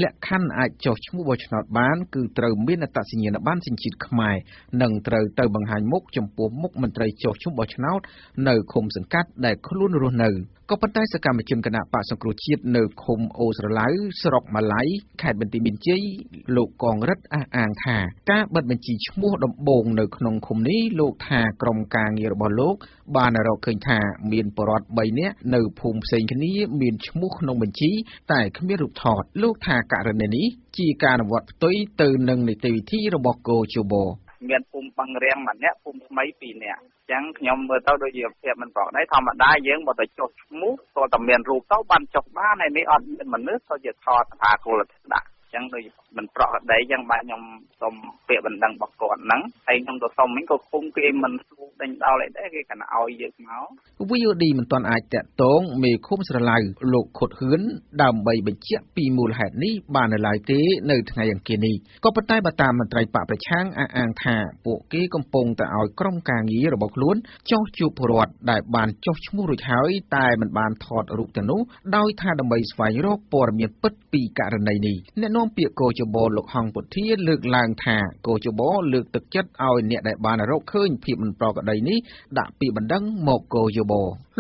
Speaker 1: លក្ខខណ្ឌអាចចុះឈ្មោះបោះឆ្នោតបានគឺត្រូវមានអត្តសញ្ញាណប័ណ្ណសញ្ជាតិខ្មែរនិងត្រូវទៅបង្ហាញមុខចំពោះមុខមន្ត្រីចុះឈ្មោះបោះឆ្នោតនៅឃុំសង្កាត់ដែលខ្លួនរស់នៅក៏ប៉ុន្តែសកម្មជនគណៈបក្សសង្គ្រោះជាតិនៅឃុំអូស្រឡៅស្រុកម៉ាឡៃខេត្តបន្ទាយមានជ័យលោកកងរិទ្ធអះអាងថាការបិទបញ្ជីឈ្មោះដំបូងនៅក្នុងឃុំនេះលោកថាក្រុមការងាររបស់លោកបានរកឃើញថាមានពលរដ្ឋ3នាក់នៅភូមិផ្សេងគ្នាមានឈ្មោះក្នុងបញ្ជីតែគ្មានរូបថតលោកថាករណីនេះជាការអនុវត្តផ្ទុយទៅនឹងនីតិវិធីរបស់កោជប
Speaker 11: មានភូមិបង្រៀងម្នាក់ភូមិថ្មី2នាក់អញ្ចឹងខ្ញុំមើលទៅដូចជាភាពមិនប្រក្រតីធម្មតាយើងបើទៅចុះឈ្មោះក៏តែមានរូបទៅបានចុះបានហើយនេះអត់មានមនុស្សទៅជាថតអាគោលដាក់អញ្ចឹងដូចមិនប្រក្រតីអញ្ចឹងបាទខ្ញុំសូមពាក្យបណ្ដឹងរបស់គាត់ហ្នឹងហើយខ្ញុំទៅសុំវិញក៏គុំគេមិនស្រួលដេញដោលអីដែរគេគណៈឲ្យយើងមក
Speaker 1: VOD មិនទាន់អាចតាក់ទងមេឃុំស្រឡៅលោកខុតហ៊ឿនដើម្បីបញ្ជាក់ពីមូលហេតុនេះបាននៅឡើយទេនៅថ្ងៃអង្គារនេះក៏ប៉ុន្តែបើតាមមន្ត្រីបកប្រឆាំងអះអាងថាពួកគេកំពុងតែឲ្យក្រុមការងាររបស់ខ្លួនចុះជួបពលរដ្ឋដែលបានចុះឈ្មោះរួចហើយតែមិនបានថតរូបទាំងនោះដោយថាដើម្បីស្វែងរកព័ត៌មានពិតពីករណីនេះអ្នកនាំពាក្យកោជបលោកហងពុធាលើកឡើងថាកោជបលើកទឹកចិត្តឲ្យអ្នកដែលបានរកឃើញភាពមិនប្រក្រតីនេះដាក់ពាក្យបណ្ដឹងមកកោជប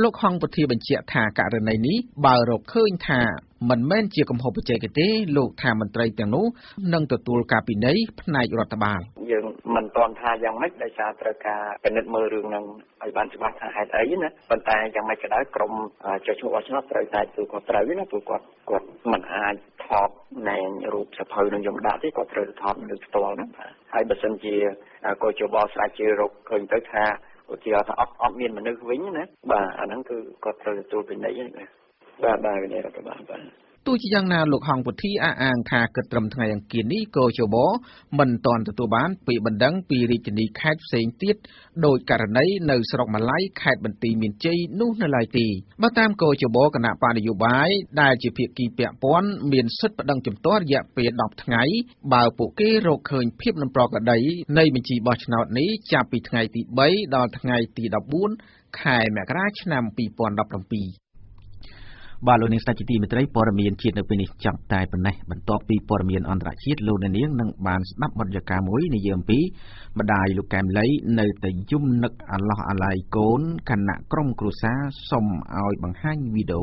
Speaker 1: លោកហងពុធាបញ្ជាក់ថាករណីនេះបើរកឃើញថាមិនមែនជាកំហុសបច្ចេកទេសលោកថាមន្ត្រីទាំងនោះនឹងទទួលការពិន័យផ្នែករដ្ឋបាល
Speaker 11: យើងមិនទាន់ថាយ៉ាងម៉េចដោយសារត្រូវការពិនិត្យមើលរឿងហ្នឹងឲ្យបានច្បាស់ថាហេតុអីណាប៉ុន្តែយ៉ាងម៉េចក៏ដោយក្រុមចុះឈ្មោះបោះឆ្នោតត្រូវតែទូគាត់ត្រូវណាព្រោះគាត់មិនអាចថតណែរូបសភៅនឹងយកដាក់ទេគាត់ត្រូវថតលើផ្ទាល់ហ្នឹងហើយបើសិនជាកោជបស្រាវជ្រាវរកឃើញទៅថាឧទាហរណ៍ថាអត់មានមនុស្សវិញណាបាទអាហ្នឹងគឺគាត់ត្រូវទទួលពិន័យហ្នឹងបាទវិន័យរដ្ឋបាលបាទ
Speaker 1: ទោះជាយ៉ាងណាលោកហងពុធីអះអាងថាគិតត្រឹមថ្ងៃអង្គារនេះកោជបមិនទាន់ទទួលបានពីបណ្ដឹងពីរាជធានីខេត្តផ្សេងទៀតដោយករណីនៅស្រុកម៉ាឡៃខេត្តបន្ទាយមានជ័យនោះនៅឡើយទេបើតាមកោជបគណៈបកនយោបាយដែលជាភាគីពាក់ព័ន្ធមានសិទ្ធិប្តឹងជំទាស់រយៈពេល10ថ្ងៃបើពួកគេរកឃើញភាពមិនប្រក្រតីនៃបញ្ជីបោះឆ្នោតនេះចាប់ពីថ្ងៃទី3ដល់ថ្ងៃទី14ខែមករាឆ្នាំ2017បាទលោកនាងស្ដាប់ជាទីមេត្រីព័ត៌មានជាតិនៅពេលនេះចាប់តែប៉ុណ្ណេះបន្ទាប់ពីព័ត៌មានអន្តរជាតិលោកនាងនឹងបានស្ដាប់បទយកាមួយនិយាយអំពីម្ដាយលោកកែមលីនៅតែយំនឹកអាឡោះអាល័យកូនគណៈក្រុមគ្រួសារសុំឲ្យបង្ហាញវីដេអូ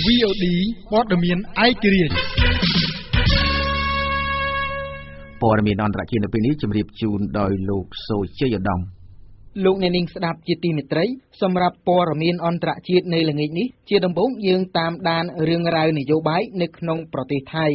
Speaker 12: VOD ព័ត៌មានឯករាជ្យ
Speaker 1: ព័ត៌មានអន្តរជាតិនៅពេលនេះជម្រាបជូនដោយលោកសូជ័យឧត្តម
Speaker 13: លោកអ្នកនាងស្ដាប់ជាទីមេត្រីសម្រាប់ព័ត៌មានអន្តរជាតិនៅល្ងាចនេះជាដំបូងយើងតាមដានរឿងរ៉ាវនយោបាយនៅក្នុងប្រទេសថៃ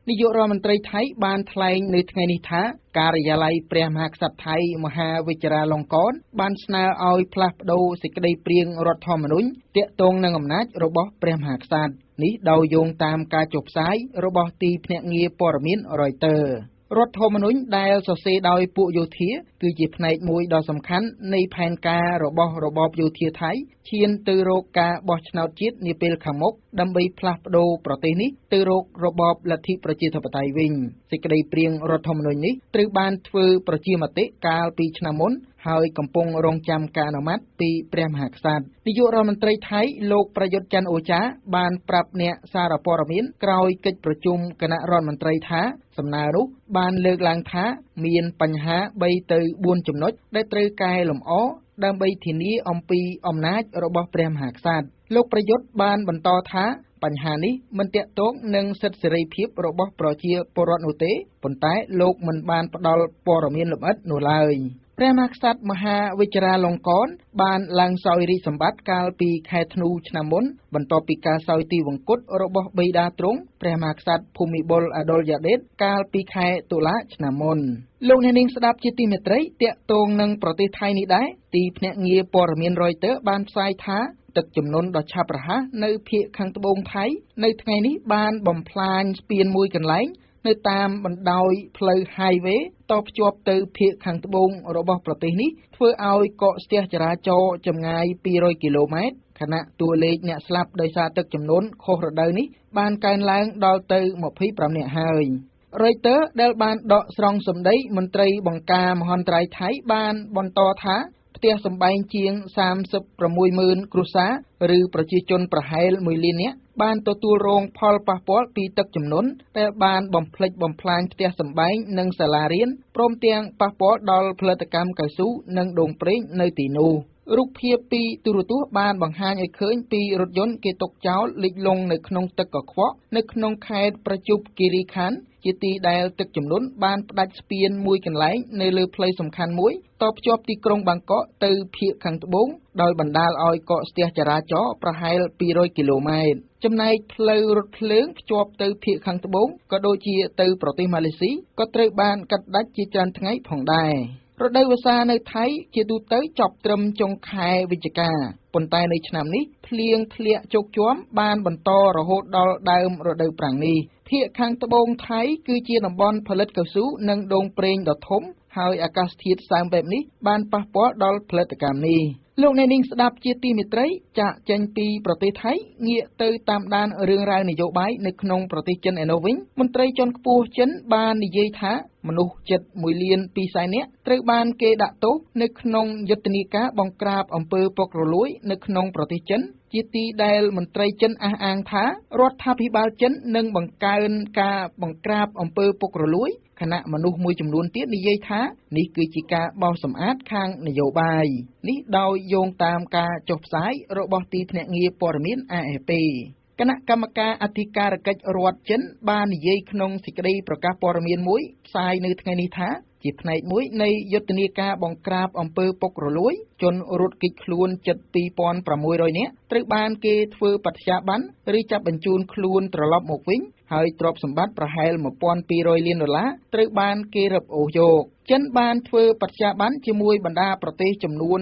Speaker 13: នាយករដ្ឋមន្ត្រីថៃបានថ្លែងនៅថ្ងៃនេះថាការិយាល័យព្រះមហាក្សត្រថៃមហាវិជ្ជរាលង្កនបានស្នើឲ្យផ្លាស់ប្តូរសេចក្តីព្រាងរដ្ឋធម្មនុញ្ញទាក់ទងនឹងអំណាចរបស់ព្រះមហាក្សត្រនេះដោយយោងតាមការចុះផ្សាយរបស់ទីភ្នាក់ងារព័ត៌មាន Reutersរដ្ឋធម្មនុញ្ញដែលសរសេរដោយពួកយោធាគឺជាផ្នែកមួយដ៏សំខាន់នៃផែនការរបស់របបយោធាថៃឈានទៅរកការបោះឆ្នោតជាតិនាពេលខាងមុខដើម្បីផ្លាស់ប្តូរប្រទេសនេះទៅរករបបលទ្ធិប្រជាធិបតេយ្យវិញសេចក្តីព្រាងរដ្ឋធម្មនុញ្ញនេះត្រូវបានធ្វើប្រជាមតិកាលពីឆ្នាំមុនហើយកំពុងរងចាំការអនុម័តពីព្រះមហាក្សត្រនាយករដ្ឋមន្ត្រីថៃលោកប្រយុទ្ធច័ន្ទអូចាបានប្រាប់អ្នកសារព័ត៌មានក្រោយកិច្ចប្រជុំគណៈរដ្ឋមន្ត្រីថាសំណើនោះបានលើកឡើងថាមានបញ្ហា3ទៅ4ចំណុចដែលត្រូវកែលម្អដើម្បីធានាអំពីអំណាចរបស់ព្រះមហាក្សត្រលោកប្រយុទ្ធបានបន្តថា បញ្ហានេះមិនទាក់ទងនឹងសិទ្ធិសេរីភាពរបស់ប្រជាពលរដ្ឋនោះទេប៉ុន្តែលោកមិនបានផ្ដល់ព័ត៌មានលម្អិតនោះឡើយព្រះមហាក្សត្រមហាវិជ្ជរាលង្កនបានឡើងសោយរាជសម្បត្តិកាលពីខែធ្នូឆ្នាំមុនបន្ទាប់ពីការសោយទីវង្គតរបស់បិតាទ្រង់ព្រះមហាក្សត្រភូមិបុលអាដុលយ៉ាដេតកាលពីខែតុលាឆ្នាំមុនលោកអ្នកនាងស្ដាប់ជាទីមេត្រីតាក់ទងនឹងប្រទេសថៃនេះដែរទីភ្នាក់ងារព័ត៌មាន Reuters បានផ្សាយថាទឹកជំនន់ដ៏ឆាប់រហ័សនៅភាគខាងត្បូងថៃនៅថ្ងៃនេះបានបំផ្លាញស្ពានមួយកន្លែងនៅតាមបណ្ដោយផ្លូវ highway តភ្ជាប់ទៅភាគខាងត្បូងរបស់ប្រទេសនេះធ្វើឲ្យកកស្ទះចរាចរណ៍ចម្ងាយ200គីឡូម៉ែត្រខណៈតួលេខអ្នកស្លាប់ដោយសារទឹកជំនន់ខុសរដូវនេះបានកើនឡើងដល់ទៅ25នាក់ហើយ Reuters ដែលបានដកស្រង់សម្ដីមន្ត្រីបង្ការមហន្តរាយថៃបានបន្តថាផ្ទះសម្បែងជាង 36,000 គ្រួសារឬប្រជាជនប្រហែល 1 លាននាក់បានទទួលរងផលប៉ះពាល់ពីទឹកជំនន់ដែលបានបំផ្លិចបំផ្លាញផ្ទះសម្បែងនិងសាលារៀនព្រមទាំងប៉ះពាល់ដល់ផលិតកម្មកៅស៊ូនិងដូងប្រេងនៅទីនោះរូបភាពពីទូរទស្សន៍បានបង្ហាញឲ្យឃើញពីរថយន្តគេទុកចោលលិចលង់នៅក្នុងទឹកកខ្វក់នៅក្នុងខេត្តប្រជុំគិរីខណ្ឌជាទីដែលទឹកជំនន់បានផ្ដាច់ស្ពានមួយកន្លែងនៅលើផ្លូវសំខាន់មួយតភ្ជាប់ទីក្រុងបាងកកទៅភាគខាងត្បូងដោយបណ្ដាលឲ្យកកស្ទះចរាចរណ៍ប្រហែល200គីឡូម៉ែត្រចំណែកផ្លូវរថភ្លើងភ្ជាប់ទៅភាគខាងត្បូងក៏ដូចជាទៅប្រទេសម៉ាឡេស៊ីក៏ត្រូវបានកាត់ផ្ដាច់ជាច្រើនថ្ងៃផងដែររដូវវស្សានៅថៃជាទូទៅចប់ត្រឹមចុងខែវិច្ឆិកាប៉ុន្តែនៅឆ្នាំនេះភ្លៀងធ្លាក់ជោគជាំបានបន្តរហូតដល់ដើមរដូវប្រាំងនេះភាគខាងត្បូងថៃគឺជាតំបន់ផលិតកៅស៊ូនិងដូងប្រេងដ៏ធំហើយអាកាសធាតុសើមបែបនេះបានប៉ះពាល់ដល់ផលិតកម្មនេះលោកអ្នកនាងស្ដាប់ជាទីមេត្រីចាក់ចេញពីប្រទេសថៃងាកទៅតាមដានរឿងរ៉ាវនយោបាយនៅក្នុងប្រទេសចិនឯនោះវិញមន្ត្រីជាន់ខ្ពស់ចិនបាននិយាយថាមនុស្សជិត1លាន2សែននាក់ត្រូវបានគេដាក់ទោសនៅក្នុងយុទ្ធនាការបង្ក្រាបអំពើពុករលួយនៅក្នុងប្រទេសចិនជាទីដែលមន្ត្រីចិនអះអាងថារដ្ឋាភិបាលចិននឹងបង្កើនការបង្ក្រាបអំពើពុករលួយខណៈមនុស្សមួយចំនួនទៀតនិយាយថានេះគឺជាការបោសសម្អាតខាងនយោបាយនេះដោយយោងតាមការចុះផ្សាយរបស់ទីភ្នាក់ងារព័ត៌មាន AFP គណៈកម្មការអធិការកិច្ចរដ្ឋចិនបាននិយាយក្នុងសេចក្តីប្រកាសព័ត៌មានមួយផ្សាយនៅថ្ងៃនេះថាជាផ្នែកមួយនៃយុទ្ធនាការបង្ក្រាបអំពើពុករលួយជនរត់គេចខ្លួនជិត 2,600 នាក់ត្រូវបានគេធ្វើបដិញ្ញាប័ណ្ណឬចាប់បញ្ជូនខ្លួនត្រឡប់មកវិញហើយទ្រព្យសម្បត្តិប្រហែល 1,200 លានដុល្លារត្រូវបានគេរឹបអូសយកចិនបានធ្វើបដិញ្ញាប័ណ្ណជាមួយបណ្ដាប្រទេសចំនួន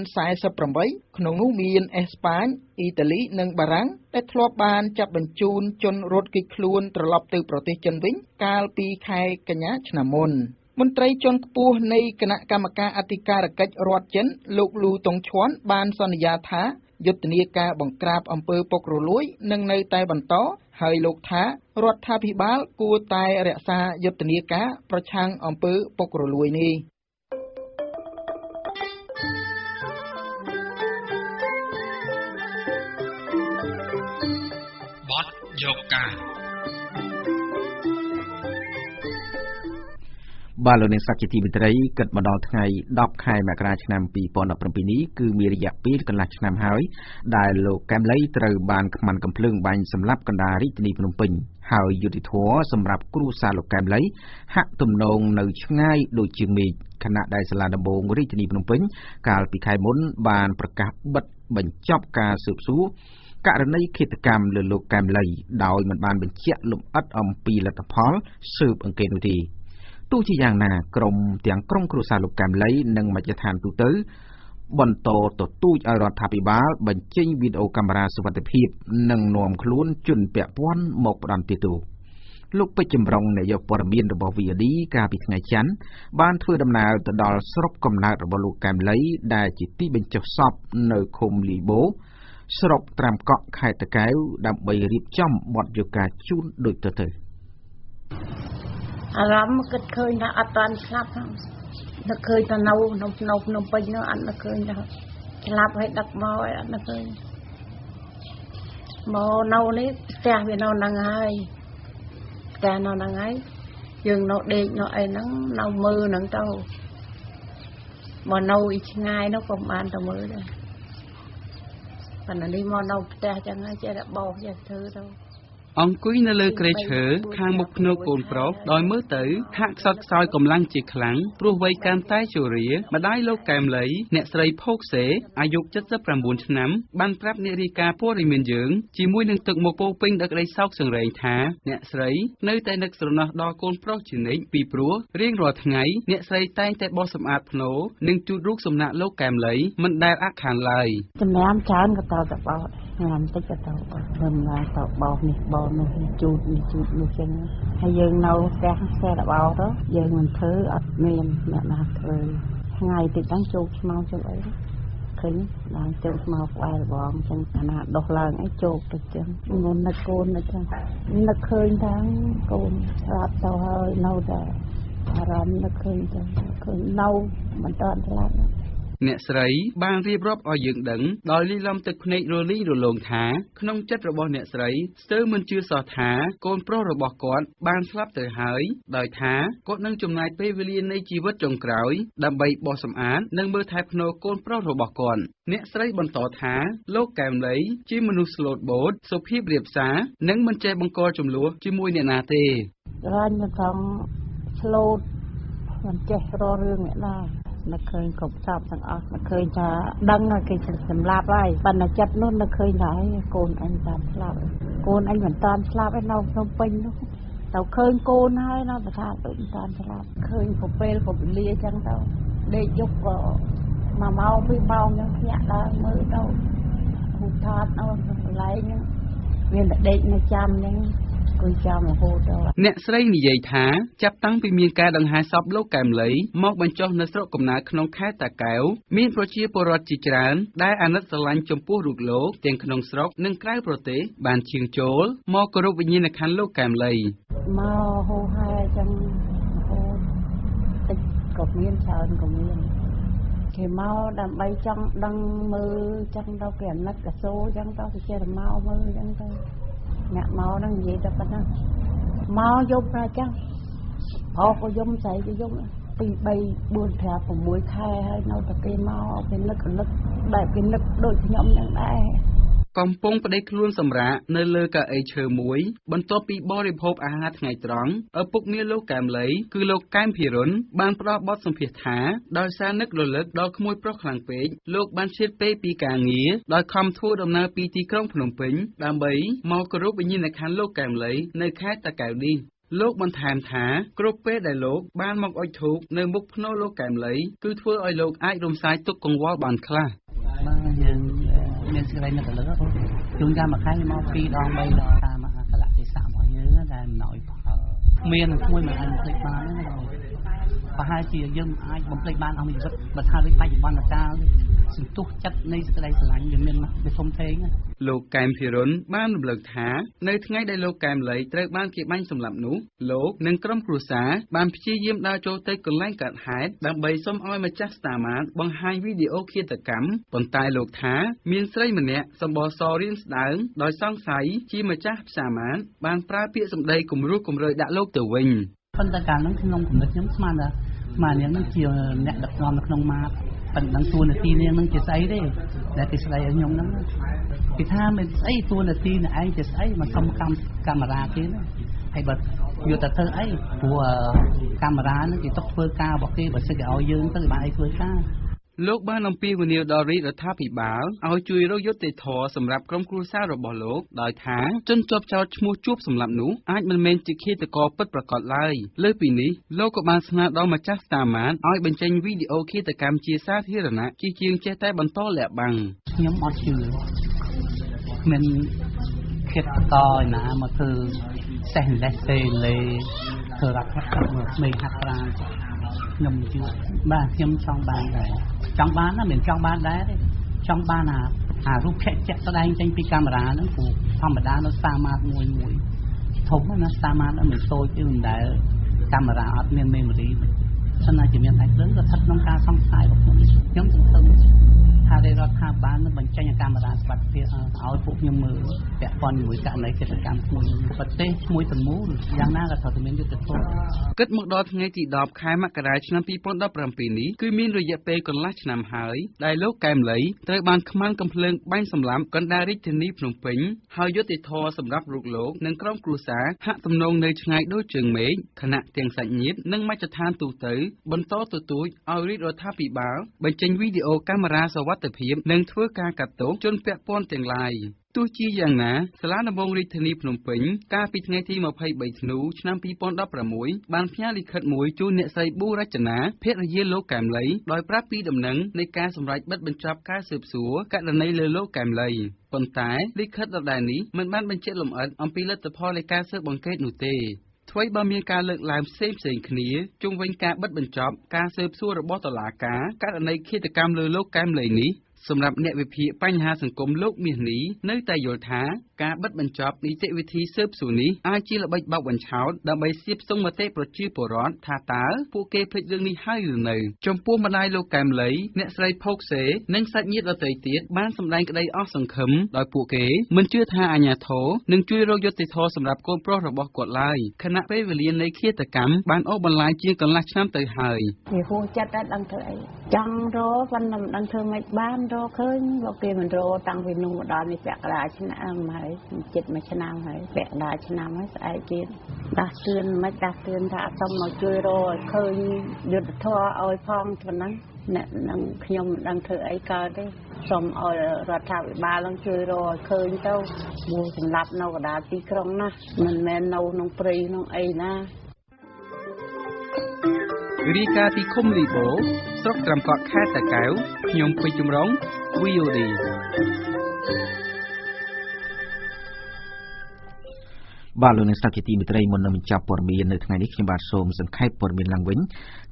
Speaker 13: 48ក្នុងនោះមានអេស្ប៉ាញអ៊ីតាលីនិងបារាំងដែលធ្លាប់បានចាប់បញ្ជូនជនរត់គេចខ្លួនត្រឡប់ទៅប្រទេសចិនវិញកាលពីខែកញ្ញាឆ្នាំមុនមន្ត្រីជាន់ខ្ពស់នៃគណៈកម្មការអធិការកិច្ចរដ្ឋចិនលោកលូតុងឈွန်បានសន្យាថាយុទ្ធនាការបង្ក្រាបអំពើពុករលួយនឹងនៅតែបន្តហើយលោកថារដ្ឋាភិបាលគួរតែរក្សាយុទ្ធនាការប្រឆាំងអំពើពុករលួយនេះ
Speaker 12: បទយកការ
Speaker 1: បាទលោកអ្នកសាជាទីមេត្រីគិតមកដល់ថ្ងៃ10ខែមករាឆ្នាំ2017នេះគឺមានរយៈពេលកន្លះឆ្នាំហើយដែលលោកកែមលីត្រូវបានខ្មាន់កំភ្លើងបាញ់សម្លាប់កណ្ដាលរាជធានីភ្នំពេញហើយយុតិធធសម្រាប់គ្រួសារលោកកែមលីហាក់ទំនងនៅឆ្ងាយដូចជាមេឃខណៈដែលសាលាដំបងរាជធានីភ្នំពេញកាលពីខែមុនបានប្រកាសបិទបញ្ចប់ការស៊ើបសួរករណីឃាតកម្មលើលោកកែមលីដោយមិនបានបញ្ជាក់លម្អិតអំពីលទ្ធផលស៊ើបអង្កេតនោះទេទោះជាយ៉ាងណាក្រុមគ្រួសារលោកកែមលីនិងមជ្ឈដ្ឋានទូទៅបន្តទទូចឲ្យរដ្ឋាភិបាលបញ្ចេញវីដេអូកាមេរ៉ាសុវត្ថិភាពនិងនាំខ្លួនជនពាក់ព័ន្ធមកផ្ដន្ទាទោសលោកពេជ្រចម្រុងនាយកព័ត៌មានរបស់ VOD កាលពីថ្ងៃច័ន្ទបានធ្វើដំណើរទៅដល់ស្រុកកំណើតរបស់លោកកែមលីដែលជាទីបញ្ចុះសពនៅឃុំលីបូស្រុកត្រាំកក់ខេត្តតាកែវដើម្បីរៀបចំបទយកការជូនដូចទៅ
Speaker 14: អារម្មណ៍គិតឃើញថាអត់តាន់ស្លាប់ហ្នឹងនឹកឃើញតែនៅភ្នំពេញនោះអត់នឹកឃើញថាស្លាប់ហើយដឹកមកអត់នឹកឃើញមកនៅនេះផ្ទះវានៅហ្នឹងហើយផ្ទះនៅហ្នឹងហើយយើងនៅដេកនៅអីហ្នឹងនៅមើលហ្នឹងទៅមកនៅឆ្ងាយនោះក៏បានទៅមើលដែរប៉ុន្តែនេះមកនៅផ្ទះចឹងហើយចេះតែបោកចេះធ្វើទៅ
Speaker 2: អង្គុយនៅលើគ្រែឈើខាងមុខភ្នែកកូនប្រុសដោយមើលទៅហាក់ខ្សត់ខ្សោយកម្លាំងជាខ្លាំងព្រោះវ័យកាន់តែជរាម្ដាយលោកកែមលីអ្នកស្រីភោគសេអាយុ79ឆ្នាំបានប្រាប់អ្នករាយការណ៍ព័ត៌មានយើងជាមួយនឹងទឹកមុខពោពេញដោយក្តីសោកសង្រេងថាអ្នកស្រីនៅតែនឹកស្រណោះដល់កូនប្រុសជានិច្ចពីព្រោះរៀងរាល់ថ្ងៃអ្នកស្រីតែងតែបោសសម្អាតភ្នោនិងជូតរូបសំណាកលោកកែមលីមិនដែលអាក់ខានឡើយ
Speaker 14: ចំណាំច្រើនក៏តបោញ៉ាំតិចក៏តបធ្វើមកតបោនេះបោនោះជូតនេះចឹងហើយយើងនៅផ្ទះខ្សែតបោទៅយើងមិនធ្វើអត់មានអ្នកណាធ្វើថ្ងៃតិចហ្នឹងជោគស្មៅជោគអីឃើញឡើងជោគស្មៅក្បែរបងចឹងអាណាដុសឡើងអីជោគទៅចឹងងន់នឹកកូនទៅចឹងនឹកឃើញថាកូនស្លាប់ទៅហើយនៅតែអារម្មណ៍នឹកឃើញចឹងឃើញនៅមិនតាន់ស្លាប់
Speaker 2: អ្នកស្រីបានរៀបរាប់ឲ្យយើងដឹងដោយលីឡំទឹកភ្នែករលីងរលោងថាក្នុងចិត្តរបស់អ្នកស្រីស្ទើរមិនជឿសោះថាកូនប្រុសរបស់គាត់បានស្លាប់ទៅហើយដោយថាគាត់នឹងចំណាយពេលវេលានៃជីវិតចុងក្រោយដើម្បីបោសសម្អាតនិងមើលថែភ្នូរកូនប្រុសរបស់គាត់អ្នកស្រីបន្តថាលោកកែមលីជាមនុស្សស្លូតបូតសុភាពរាបសារនិងមិនចេះបង្កជម្លោះជាមួយអ្នកណាទេ
Speaker 14: រាញមិនផងស្លូតមិនចេះរករឿងអ្នកណានឹកឃើញគ្រប់សពទាំងអស់នឹកឃើញថាដឹងគេសម្លាប់ហើយបណ្ឌចិត្តនោះនឹកឃើញថាកូនអញបានស្លាប់កូនអញមិនតាន់ស្លាប់ឯនៅភ្នំពេញនោះទៅឃើញកូនហើយនៅប្រថាដូចមិនតាន់ស្លាប់ឃើញប្រពេលក៏ពលាចឹងទៅដេកយប់ក៏1 ម៉ោង 2 ម៉ោងចឹងភ្ញាក់ឡើងមើលទៅហូបថតអូនកន្លែងហ្នឹងវាដេកនៅចាំចឹង
Speaker 2: អ្នកស្រីនិយាយថាចាប់តាំងពីមានការដង្ហែសពលោកកែមលីមកបញ្ចុះនៅស្រុកកំណើតក្នុងខេត្តតាកែវមានប្រជាពលរដ្ឋជាច្រើនដែលអាណិតស្រឡាញ់ចំពោះរូបលោកទាំងក្នុងស្រុកនិងក្រៅប្រទេសបានឈៀងចូលមកគោរពវិញ្ញាណក្ខន្ធលោកកែមលី
Speaker 14: មកហូហែចឹងតិចក៏មានច្រើនក៏មានគេមកដើម្បីចង់ដឹងមើលចឹងទៅគេអាណិតកសូចឹងទៅគេចេះតែមកមើលចឹងទៅអ្នកមកហ្នឹងនិយាយតែប៉ុណ្ណឹងមកយប់តែចឹងអោក៏យំស្រីក៏យំពី3 4 5 6 ខែហើយនៅតែគេមកគេនឹកដែលគេនឹកដូចខ្ញុំហ្នឹងដែរ
Speaker 2: កំពុងប្តីខ្លួនសម្រាកនៅលើកៅអីឈើមួយបន្ទាប់ពីបរិភោគអាហារថ្ងៃត្រង់ឪពុកមាលោកកែមលីគឺលោកកែមភិរុនបានផ្ដល់បទសម្ភាសន៍ថាដោយសារនឹករលឹកដល់ក្មួយប្រុសខ្លាំងពេកលោកបានឈៀតពេលពីការងារដោយខំធ្វើដំណើរពីទីក្រុងភ្នំពេញដើម្បីមកគោរពវិញ្ញាណក្ខន្ធលោកកែមលីនៅខេត្តតាកែវនេះលោកបន្ថែមថាគ្រប់ពេលដែលលោកបានមកអុជធូបនៅមុខភ្នូរលោកកែមលីគឺធ្វើឲ្យលោកអាចរំសាយទុក្ខកង្វល់បានខ្លះ
Speaker 15: បាទយើងមានសេចក្តីនឹករលឹកជួនកាលមួយខែមក2 ដង 3 ដងតាមកលៈទេសៈរបស់យើងដែលមិនអោយផលមានមួយមិនអាចបំភ្លេចបានទេប្រហែលជាយើងអាចបំភ្លេចបានអស់មួយជីវិតបើថាដូចបច្ចុប្បន្នកាលសន្ទុះចិត្តនៃសេចក្តីស្រឡាញ់វាមានវាធំធេង
Speaker 2: លោកកែមភិរុនបានរំលឹកថានៅថ្ងៃដែលលោកកែមលីត្រូវបានគេបាញ់សម្លាប់នោះលោកនិងក្រុមគ្រួសារបានព្យាយាមដើរចូលទៅកន្លែងកើតហេតុដើម្បីសុំឲ្យម្ចាស់ស្តាម៉ាតបង្ហាញវីដេអូឃាតកម្មប៉ុន្តែលោកថាមានស្រីម្នាក់សម្បសរៀងស្ដើងដោយសង្ស័យជាម្ចាស់ស្តាម៉ាតបានប្រើពាក្យសម្ដីគំរោះគំរើយដាក់លោកទៅវិញ
Speaker 15: ប៉ុន្តែកាលនោះក្នុងគំនិតខ្ញុំស្មានថានាងនឹងជាអ្នកដឹកនាំនៅក្នុងម៉ាតប៉ុន្តែតួនាទីនាងនឹងជាស្អីទេដែលគេស្ដីឲ្យខ្ញុំហ្នឹងគេថាមិនស្អីតួនាទីអ្នកឯងជាស្អីមកសុំកាមេរ៉ាគេណាហើយបើយកទៅធ្វើអីព្រោះកាមេរ៉ាហ្នឹងគេទុកធ្វើការរបស់គេបើសិនគេឲ្យយើងទៅបានអីធ្វើការ
Speaker 2: លោកបានអំពាវនាវដល់រាជរដ្ឋាភិបាលឲ្យជួយរកយុត្តិធម៌សម្រាប់ក្រុមគ្រួសាររបស់លោកដោយថាជនជាប់ចោទឈ្មោះជួបសម្លាប់នោះអាចមិនមែនជាឃាតករពិតប្រាកដឡើយលើពីនេះលោកក៏បានស្នើដល់ម្ចាស់ស្តាម៉ាតឲ្យបញ្ចេញវីដេអូឃាតកម្មជាសាធារណៈជាជាងចេះតែបន្តលាក់បាំង
Speaker 15: ខ្ញុំអត់ជឿមិនឃាតករណាមកធ្វើសេះលេះទេលេធ្វើរកហាត់មេហាត់ប្រាខ្ញុំជឿបាទខ្ញុំចង់បានដែរចង់បានណាមិនចង់បានដែរទេចង់បានអារូបភាពជាក់ស្ដែងចេញពីកាមេរ៉ាហ្នឹងព្រោះធម្មតានៅសាម៉ាតមួយធំណាសាម៉ាតមិនតូចទេមិនដែលកាមេរ៉ាអត់មានមេម៉ូរី សិនណាជាមានឯករឿងក៏ស្ថិតក្នុងការសង្ស័យរបស់ខ្ញុំសង្ឃឹមថារដ្ឋាភិបាលនឹងបញ្ចេញកាមេរ៉ាសុវត្ថិភាពឲ្យពួកខ្ញុំមើលពាក់ព័ន្ធជាមួយករណីកិច្ចកម្មមួយប្រទេសមួយទាំងមូលយ៉ាងណាក៏ត្រូវតែមានយុត្តិធម៌គិតមកដល់ថ្ងៃទី10ខែមករាឆ្នាំ2017នេះគឺមានរយៈពេលកន្លះឆ្នាំហើយដែលលោកកែមលីត្រូវបានខ្មាំងកំភ្លើងបាញ់សម្លាប់កណ្ដាលរាជធានីភ្នំពេញហើយយុត្តិធម៌សម្រាប់លោកនិងក្រុមគ្រួសារហាក់ទំនងនៅឆ្ងាយដូចជើងមេឃខណៈទាំងសាច់ញាតិនិងមជ្ឈដ្ឋានទូទៅបន្តទទូចឲ្យរាជរដ្ឋាភិបាលបញ្ចេញវីដេអូកាមេរ៉ាសុវត្ថិភាពនិងធ្វើការកាត់ទោសជនពាក់ព័ន្ធទាំងឡាយទោះជាយ៉ាងណាសាលាដំបងរាជធានីភ្នំពេញកាលពីថ្ងៃទី23ធ្នូឆ្នាំ2016បានផ្ញើលិខិតមួយជូនអ្នកស្រីប៊ូរចនាភរិយាលោកកែមលីដោយប្រាប់ពីដំណឹងនៃការសម្រេចបិទបញ្ចប់ការស៊ើបសួរករណីលើលោកកែមលីប៉ុន្តែលិខិតដដែលនេះមិនបានបញ្ជាក់លម្អិតអំពីលទ្ធផលនៃការស៊ើបអង្កេតនោះទេថ្មីបើមានការលើកឡើងផ្សេងគ្នាជុំវិញការបិទបញ្ចប់ការស៊ើបសួររបស់តុលាការករណីឃាតកម្មលើលោកកែមលីនេះសម្រាប់អ្នកវិភាគបញ្ហាសង្គមលោកមាសនេះនៅតែយល់ថាការបិទបញ្ចប់នីតិវិធីស៊ើបសួរនេះអាចជាល្បិចបោកបញ្ឆោតដើម្បីសៀបសង្កមតិប្រជាពលរដ្ឋថាតើពួកគេភ្លេចរឿងនេះហើយឬនៅចំពោះម្ដាយលោកកែមលីអ្នកស្រីផូកសេនិងសាច់ញាតិដទៃទៀតបានសម្ដែងក្តីអស់សង្ឃឹមដោយពួកគេមិនជឿថាអាជ្ញាធរនឹងជួយរកយុត្តិធម៌សម្រាប់កូនប្រុសរបស់គាត់ឡើយខណៈពេលវេលានៃឃាតកម្មបានអូសបន្លាយជាងកន្លះឆ្នាំទៅហើយ
Speaker 14: វាហួសចិត្តតែដឹងធ្វើអីចង់រកប៉ុន្តែមិនដឹងធ្វើម៉េចបានរកឃើញលោកគេមិនរកតាំងពីនោះមកដល់នេះពាក់កណ្ដាលឆ្នាំហើយជិតមួយឆ្នាំហើយពាក់កណ្ដាលឆ្នាំហើយស្អែកទៀតដាស់តឿនមិនដាស់តឿនថាសូមមកជួយរកឲ្យឃើញយុទ្ធធម៌ឲ្យផងប៉ុណ្ណឹងអ្នកនឹងខ្ញុំមិនដឹងធ្វើអីកើតទេសូមឲ្យរដ្ឋាភិបាលនឹងជួយរកឲ្យឃើញទៅមួយសម្រាប់នៅកណ្ដាលទីក្រុងណាមិនមែននៅក្នុងព្រៃក្នុងអីណា
Speaker 2: រីកាពីឃុំលីបូស្រុកត្រាំកក់ខេត្តតាកែវខ្ញុំពេជ្រចម្រុង VOD
Speaker 1: បាទលោកអ្នកស្ដាប់ជាទីមេត្រីមុននឹងបញ្ចប់ព័ត៌មាននៅថ្ងៃនេះខ្ញុំបាទសូមសង្ខេបព័ត៌មានឡើងវិញ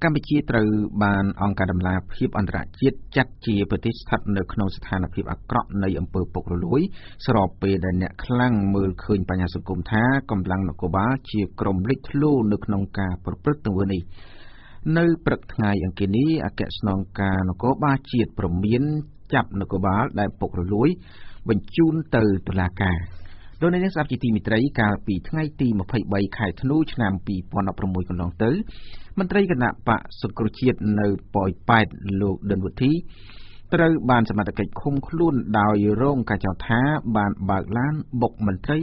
Speaker 1: កម្ពុជាត្រូវបានអង្គការដំឡាភិបអន្តរជាតិចាត់ជាប្រទេសស្ថិតនៅក្នុងស្ថានភាពអាក្រក់នៃអំពើពុករលួយស្របពេលដែលអ្នកខ្លាំងមើលឃើញបញ្ហាសង្គមថាកម្លាំងនគរបាលជាក្រុមលេចធ្លោនៅក្នុងការប្រព្រឹត្តទង្វើនេះនៅព្រឹកថ្ងៃអង្គារនេះអគ្គស្នងការនគរបាលជាតិព្រមានចាប់នគរបាលដែលពុករលួយបញ្ជូនទៅតុលាការដោយនៅស្ដាប់ជាទីមេត្រីកាលពីថ្ងៃទី23ខែធ្នូឆ្នាំ2016កន្លងទៅមន្ត្រីគណៈបកសង្គ្រោះជាតិនៅប៉ោយប៉ែតលោកដិនវុធីត្រូវបានសមត្ថកិច្ចឃុំខ្លួនដោយរងការចោទថាបានបើកឡានបុកមន្ត្រី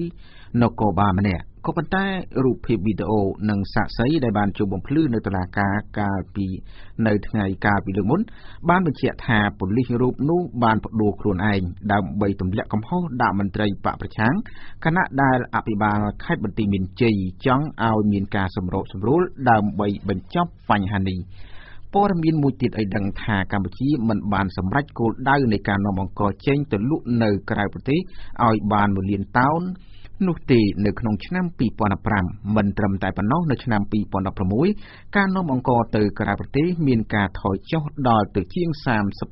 Speaker 1: នគរបាលម្នាក់ក៏ប៉ុន្តែរូបភាពវីដេអូនិងសាក្សីដែលបានជួបបំភ្លឺនៅតុលាការកាលពីលើកមុនបានបញ្ជាក់ថាប៉ូលីសរូបនោះបានផ្ដួលខ្លួនឯងដើម្បីទម្លាក់កំហុសដាក់មន្ត្រីបកប្រឆាំងគណៈដែលអភិបាលខេត្តបន្ទាយមានជ័យចង់ឲ្យមានការសម្របសម្រួលដើម្បីបញ្ចប់បញ្ហានេះព័ត៌មានមួយទៀតឲ្យដឹងថាកម្ពុជាមិនបានសម្រេចគោលដៅនៃការនាំអង្ករចេញទៅលក់នៅក្រៅប្រទេសឲ្យបាន1លានតោននោះទេនៅក្នុងឆ្នាំ2015មិនត្រឹមតែប៉ុណ្ណោះនៅឆ្នាំ2016ការនាំអង្ករទៅក្រៅប្រទេសមានការថយចុះដល់ទៅជាង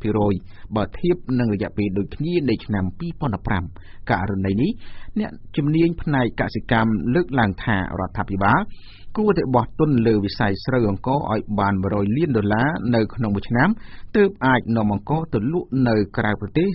Speaker 1: 30% បើធៀបនឹងរយៈពេលដូចគ្នានៃឆ្នាំ2015ករណីនេះអ្នកជំនាញផ្នែកកសិកម្មលើកឡើងថារដ្ឋាភិបាលគួរតែបោះទុនលើវិស័យស្រូវអង្ករឲ្យបាន$100 លាននៅក្នុងមួយឆ្នាំទើបអាចនាំអង្ករទៅលក់នៅក្រៅប្រទេស